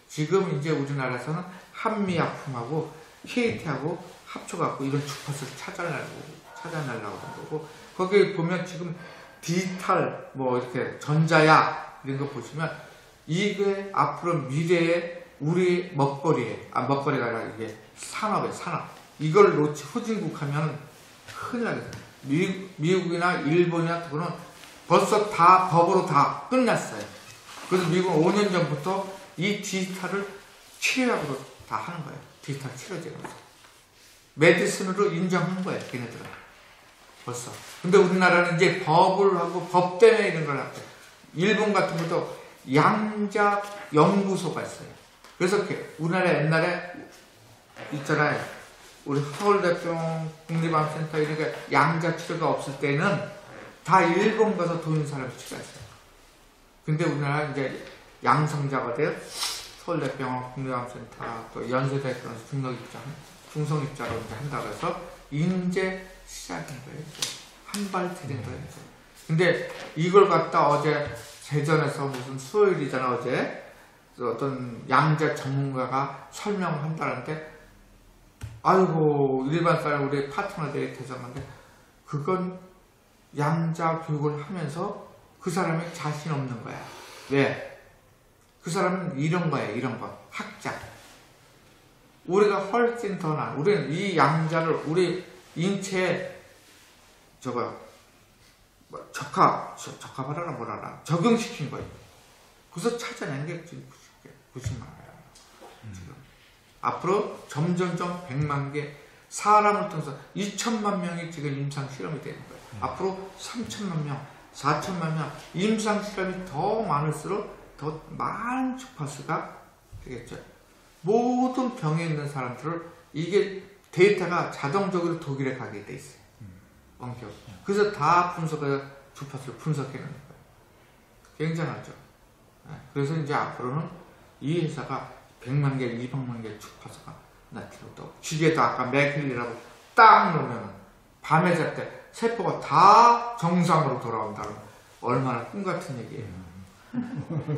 지금 이제 우리나라에서는 한미약품하고 KT하고 합쳐갖고 이런 주파수를 찾아내려고 하는 거고, 거기 보면 지금 디지털 뭐 이렇게 전자약 이런 거 보시면 이게 앞으로 미래의 우리 먹거리가 아니라 이게 산업 이걸 놓치 후진국하면 큰일 나겠어요. 미국이나 일본이나 그거는 벌써 다 법으로 다 끝났어요. 그래서 미국은 5년 전부터 이 디지털을 치료약으로 다 하는 거예요. 디지털 치료제로서 메디슨으로 인정한 거예요. 걔네들은 벌써. 근데 우리나라는 이제 법을 하고 법 때문에 이런 걸 하고, 일본 같은 것도 양자 연구소가 있어요. 그래서 우리나라 옛날에 있잖아요. 우리 서울대병 국립암센터 이렇게 양자 치료가 없을 때는 다 일본 가서 돈 있는 사람이 치료했어요. 근데 우리나라 이제 양성자가 돼요. 서울대병원 국립암센터 또 연세대병원에서 중성입자로 이제 한다고 해서 이제 시작인 거예요. 한 발 들인 거예요. 근데 이걸 갖다 어제 대전에서 무슨 수요일이잖아 어제 어떤 양자 전문가가 설명을 한다는데, 아이고 일반 사람 우리 파트너들이 대장한데 그건 양자 교육을 하면서 그 사람이 자신 없는 거야. 왜? 그 사람은 이런 거야. 이런 거 학자. 우리가 훨씬 더 나아. 우리는 이 양자를 우리 인체에 적합하라나 뭐라나 적용시킨 거예요. 그래서 찾아낸 게 지금 90만 개예요. 지금 앞으로 점점점 100만 개 사람을 통해서 2천만 명이 지금 임상 실험이 되는 거예요. 앞으로 3천만 명, 4천만 명 임상 실험이 더 많을수록 더 많은 주파수가 되겠죠. 모든 병에 있는 사람들을 이게 데이터가 자동적으로 독일에 가게 돼 있어요. 원격. 그래서 다 분석해서 주파수를 분석해내는 거예요. 굉장하죠. 그래서 이제 앞으로는 이 회사가 100만 개, 200만 개 주파수가 나타나고, 기계도 아까 맥힐리라고 딱 놓으면 밤에 잘 때 세포가 다 정상으로 돌아온다는 얼마나 꿈 같은 얘기예요.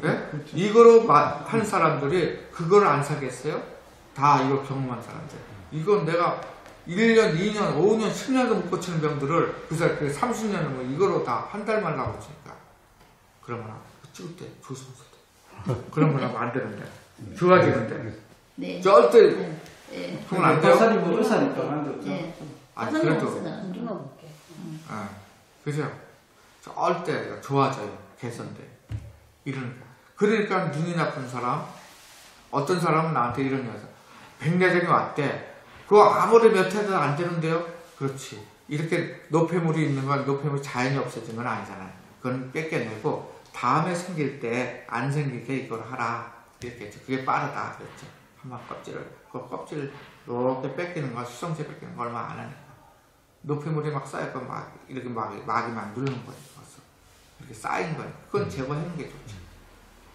네? 이거로 한 사람들이 그걸 안 사겠어요? 다 이걸 경험한 사람들. 이건 내가 1년, 2년, 5년, 10년도 못 고치는 병들을 그 30년을 뭐 이거로 다 한 달만 나고치니까 그러면 찍을 때 조심해서 돼. 그런 건 하면 안 되는데 좋아지는데. 네. 절대 네. 그건 안 돼요. 박사님 뭐 의사니까 안 되죠. 네. 아니 그래도 눌러볼게. 그죠? 절대 좋아져요. 개선돼. 이러니까. 그러니까 눈이 나쁜 사람, 어떤 사람은 나한테 이런 얘기해서 백내장이 왔대. 그거 아무리 몇 해도 안 되는데요? 그렇지. 이렇게 노폐물이 있는 건 노폐물이 자연히 없어진 건 아니잖아요. 그건 뺏겨내고 다음에 생길 때 안 생기게 이걸 하라. 이렇게 했죠. 그게 빠르다. 그랬죠. 한번 그 껍질을 이렇게 뺏기는 거, 수성체 뺏기는 거 얼마 안 하니까. 노폐물이 막 쌓였고 이렇게 막이 막 누르는 거예요. 이렇게 쌓인 거예요. 그건 제거하는 게 좋죠.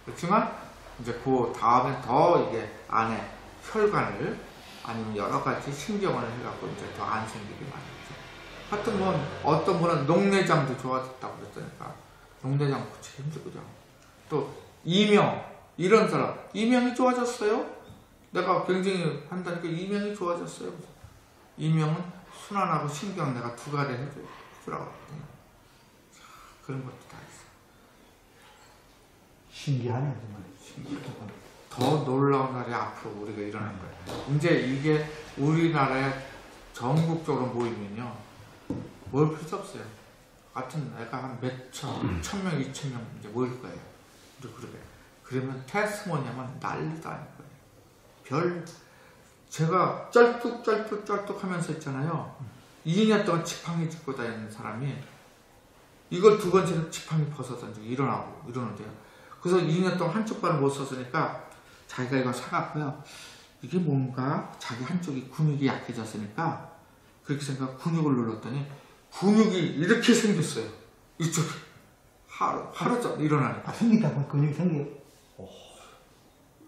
그렇지만 이제 그 다음에 더 이게 안에 혈관을 아니면 여러 가지 신경을 해갖고 이제 더 안 생기게 만들죠. 하여튼 뭐 어떤 분은 녹내장도 좋아졌다고 그랬으니까 녹내장 고치기 힘들거든요. 또 이명 이런 사람 이명이 좋아졌어요? 내가 굉장히 한다니까 이명이 좋아졌어요. 이명은 순환하고 신경 내가 두 가지 해주라고 했거든요. 그런 것도 다 있어요. 신기하네요, 정말. 더 놀라운 날이 앞으로 우리가 일어날 거예요. 이제 이게 우리나라에 전국적으로 모이면요, 모일 필요 없어요. 같은 애가 한 천 명, 2,000명 이제 모일 거예요. 우리 그룹에. 그러면 테스모니아만 난리도 아닐 거예요. 제가 쩔뚝 하면서 있잖아요. 2년 동안 지팡이 짚고 다니는 사람이 이걸 두 번째는 지팡이 벗어던지고 이러는데요. 그래서 2년 동안 한쪽 발을 못 썼으니까 자기가 이거 사갖고요. 이게 뭔가 자기 한쪽이 근육이 약해졌으니까 그렇게 생각 근육을 눌렀더니 근육이 이렇게 생겼어요. 이쪽이 하루 전 일어나니까 생긴다고 근육이 생겨.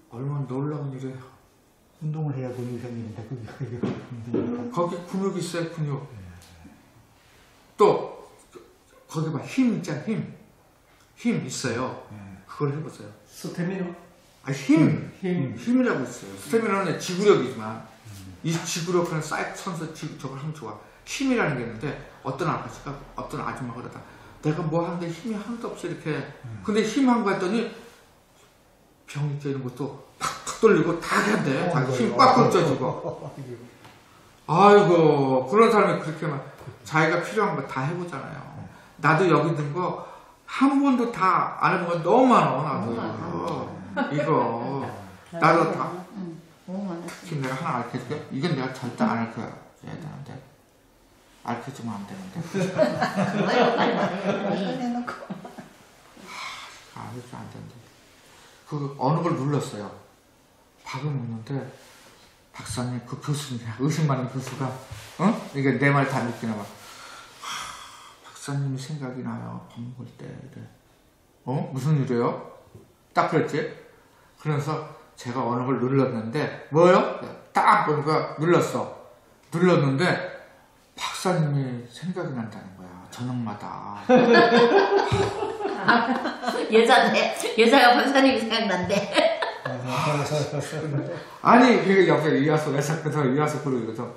얼마나 놀라운 일이에요. 운동을 해야 근육이 생기는데 그게 힘드니까. 거기 근육 있어요. 근육. 또 거기 봐 힘 있잖아. 힘 있어요. 그걸 해보세요. 스태미너? 아 힘. 힘. 힘이라고 있어요. 스태미너는 지구력이지만 이 지구력은 사이클선수 저걸 하면 좋아. 힘이라는 게 있는데 어떤 아저씨가 어떤 아줌마가 그러다 내가 뭐 하는데 힘이 하나도 없어 이렇게. 근데 힘 한 거 했더니 병이 째는 것도 팍팍 돌리고 다 한대. 힘 꽉꽉 쪄지고. 아이고 그런 사람이 그렇게만 자기가 필요한 거 다 해보잖아요. 나도 여기 있는 거 한 번도 다 안 해본 거 너무 많아. 나도 이거 나도 다 너무 많아. 특히 내가 하나 알려줄게. 이건 내가 절대 안 알려줘야 되는데 알려주면 안 되는데 빨리 말해. 알려주면 안 되는데 그 어느 걸 눌렀어요. 밥을 먹는데 박사님 그 교수님 의심 많은 교수가 이게 내 말 다 믿기나 봐. 박사님이 생각이 나요. 밥 먹을 때 이래. 무슨 일이에요? 딱 그랬지. 그래서 제가 어느 걸 눌렀는데 뭐요? 딱 보니까 눌렀는데 박사님이 생각이 난다는 거야. 저녁마다. 여자가 박사님이 생각난대. 아니 그게 옆에 이하수가 있었거든. 이하수 그러거든.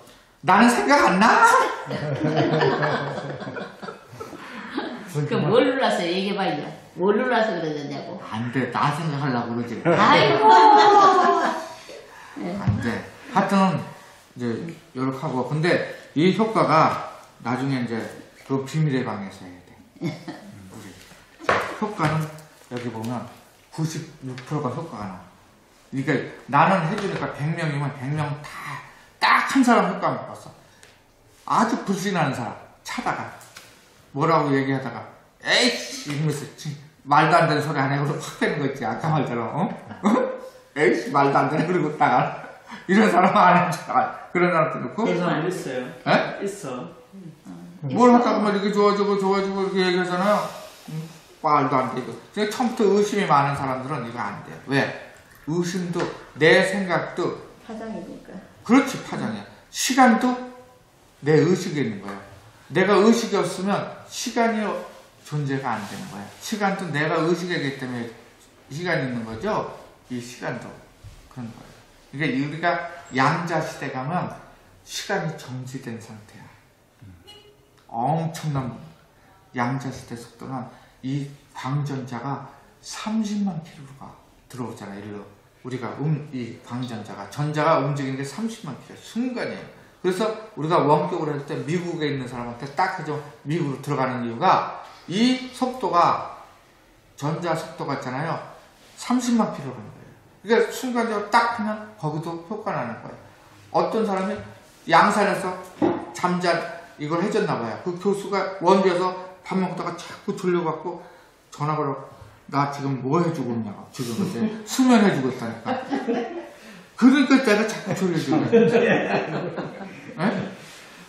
나는 생각 안 나? 그럼 뭘 눌렀어요? 얘기해봐 이제. 뭘 눌러서 그러셨냐고. 안 돼. 나 생각하려고 그러지. 아이고. 안 돼. 하여튼 이제 요렇게 하고 근데 이 효과가 나중에 이제 그 비밀의 방에서 해야 돼. 우리 효과는 여기 보면 96%가 효과가 나. 그러니까 나는 해주니까 100명이면 100명 딱 한 사람 효과 못 봤어. 아주 불신하는 사람 차다가 뭐라고 얘기하다가 에이씨 이러면서 말도 안 되는 소리 안 해고 확 되는 거 있지. 아까 말처럼 에이씨 말도 안 되는 그러고 있다가 이런 사람 안 해줘. 그런 사람도 있고. 그런 사람 있어요. 에? 있어. 뭘 하다가 막 이렇게 좋아지고 이렇게 얘기하잖아요. 말도 안 되고. 그냥 처음부터 의심이 많은 사람들은 이거 안 돼요. 왜? 의심도 내 생각도 파장이니까. 그렇지 파장이야. 시간도 내 의식에 있는 거야. 내가 의식이 없으면 시간이 존재가 안 되는 거야. 시간도 내가 의식에 있기 때문에 시간이 있는 거죠. 이 시간도 그런 거예요. 그러니까 우리가 양자 시대 가면 시간이 정지된 상태야. 엄청난 양자 시대 속도는 이 광전자가 30만 킬로가 들어오잖아. 일로 우리가 이 광전자가 전자가 움직이는 게 30만 킬로 순간이에요. 그래서 우리가 원격으로 할 때 미국에 있는 사람한테 딱 해서 미국으로 들어가는 이유가 이 속도가 전자 속도가 있잖아요. 30만 킬로라는 거예요. 그러니까 순간적으로 딱 하면 거기도 효과 나는 거예요. 어떤 사람이 양산에서 이걸 해줬나 봐요. 그 교수가 원주에서 밥 먹다가 자꾸 졸려갖고 전화 걸어. 나 지금 뭐 해주고 있냐고. 지금 이제 수면 해주고 있다니까. 그러니까 내가 자꾸 졸려지고.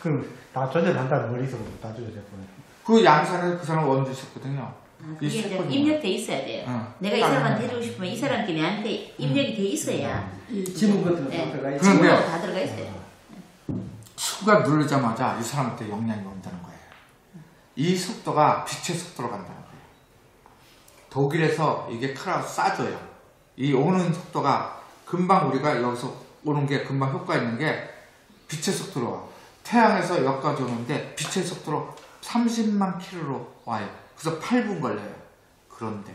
그럼 다 조절한다는 머릿속으로 다 조절해보네. 그 양산에 그 사람 원주 있었거든요. 그게 이제 입력돼 있어야 돼요. 내가 이 사람한테 해주고 싶으면 이 사람끼리 내한테 입력이 돼 있어야. 지문 같은 거 네. 들어가 있지. 그런데 지문으로 다 들어가 있어요. 순간 누르자마자 이 사람한테 영향이 온다는 거예요. 이 속도가 빛의 속도로 간다는 거예요. 독일에서 이게 크라우 싸줘요. 이 오는 속도가 금방 우리가 여기서 오는 게 금방 효과 있는 게 빛의 속도로 와. 태양에서 여기까지 오는데 빛의 속도로 30만 킬로로 와요. 그래서 8분 걸려요. 그런데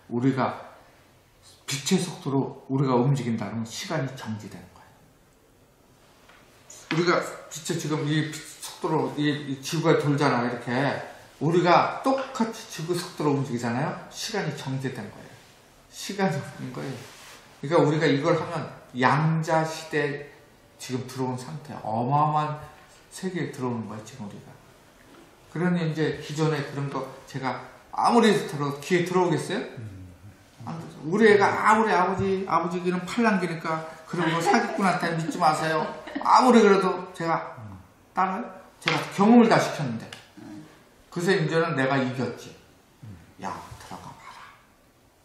우리가 빛의 속도로 우리가 움직인다면 시간이 정지되는 거예요. 우리가 빛의 지금 이 속도로 이 지구가 돌잖아. 이렇게 우리가 똑같이 지구 속도로 움직이잖아요. 시간이 정지된 거예요. 시간이 없는 거예요. 그러니까 우리가 이걸 하면 양자 시대 지금 들어온 상태야. 어마어마한 세계에 들어오는 거야 지금 우리가. 그러니 이제 기존에 그런 거 제가 아무리 귀에 들어오겠어요? 우리 애가 아무리 아버지 귀는 팔랑귀니까 그리고 사기꾼한테 믿지 마세요. 아무리 그래도 제가 경험을 다 시켰는데 그래서 이제는 내가 이겼지. 야 들어가 봐라.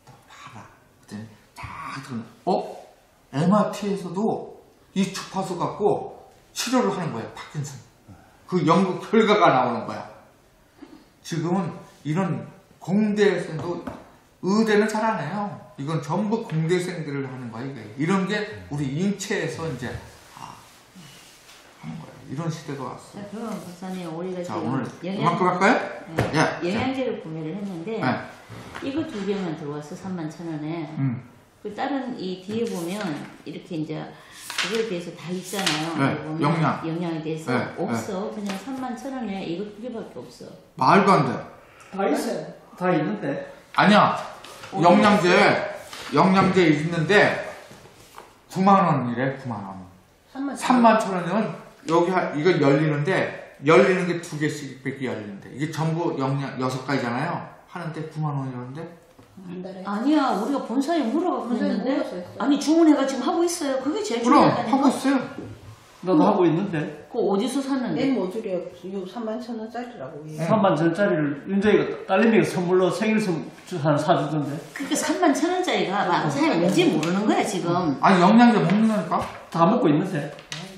너 봐라. 그랬더니 딱 들어. MRT에서도 이 주파수 갖고 치료를 하는 거예요. 파킨슨. 그 연구 결과가 나오는 거야. 지금은 이런 공대에서도 의대는 잘 안 해요. 이건 전부 공대생들을 하는 거야. 이게. 이런 게 우리 인체에서 이제 하는 거야. 이런 시대가 왔어. 자, 그럼 박사님 우리가 자, 지금 오늘 그만큼 할까요? 예. 영양제를 구매를 했는데 네. 이거 2개만 들어왔어. 31,000원에. 그 다른 이 뒤에 보면 이렇게 이제 그거에 대해서 다 있잖아요. 네, 보면 영양에 대해서 네, 없어. 그냥 31,000원에 이거 2개밖에 없어. 말도 안 돼. 다 있어요. 다 있는데. 아니야. 영양제 있는데 9만원이래. 9만원. 31,000원이면 여기 이거 열리는 게 2개씩 밖에 열리는데 이게 전부 영양 6가지잖아요. 하는데 9만원이라는데 아니야, 우리가 본사에 물어가고 본사에 했는데 물었어요. 아니 주문해가 지금 하고 있어요. 그게 제일 그럼 중요하다니까. 하고 있어요. 나도 하고 있는데. 그거 어디서 샀는데? 맨 모듈이 31,000원짜리라고. 3만 전짜리를 윤정이가 딸내미가 선물로 생일 하나 사주던데. 그러니까 31,000원짜리가 막사람이 뭔지 모르는 거야 지금. 아니 영양제 먹는 거니까. 다 먹고 있는데.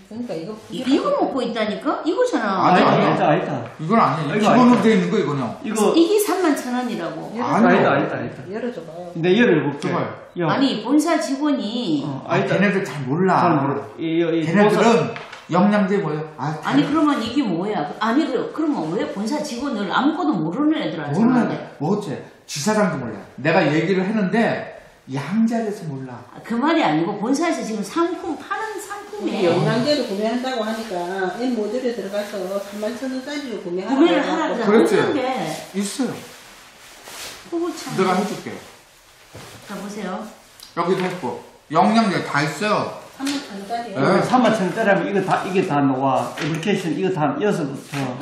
그러니까 이거 먹고 있다니까? 이거잖아. 아니, 아니다. 이건 아니에요. 이거 기본으로 아니다. 돼 있는 거 이거는. 이거 이게 31,000원이라고. 아니요. 아니다. 열어줘봐요. 내 열을 볼게. 줘봐요. 아니 본사 직원이 걔네들 잘 몰라. 잘 몰라. 걔네들은 영양제 뭐예요? 아니 그러면 이게 뭐야? 아니 그러면 왜 본사 직원을 아무것도 모르는 애들한테 하는데? 뭐지? 지사장도 몰라. 내가 얘기를 했는데 양자리에서 몰라. 그 말이 아니고 본사에서 지금 상품 파는 우리 상품에 영양제를 구매한다고 하니까 맨 모듈에 들어가서 31,000원짜리를 구매하라고. 구매를 하라고 그렇지. 하는데 있어요. 그거 참. 내가 해줄게. 자 보세요. 여기도 했고 영양제 다 있어요. 31,000원짜리. 네. 3만천원짜리 하면 이게 다 나와. 애플리케이션 이거 다 이어서부터.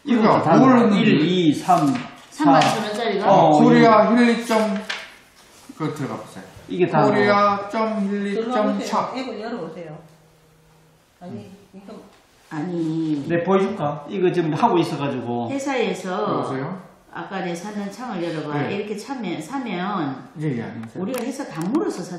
그러니까 다 뭘 나와. 넣는지. 1, 2, 3, 4. 31,000원짜리가 코리아 힐리점 그거 들어가 보세요. 이게 다 나와. 코리아.힐리점 샵. 앱을 열어보세요. 아니 이거 아니 내 보여줄까? 이거 지금 하고 있어가지고. 회사에서 여보세요? 아까 내 사는 창을 열어봐. 네. 이렇게 사면 예, 안녕하세요. 우리가 회사 다 물어서 사.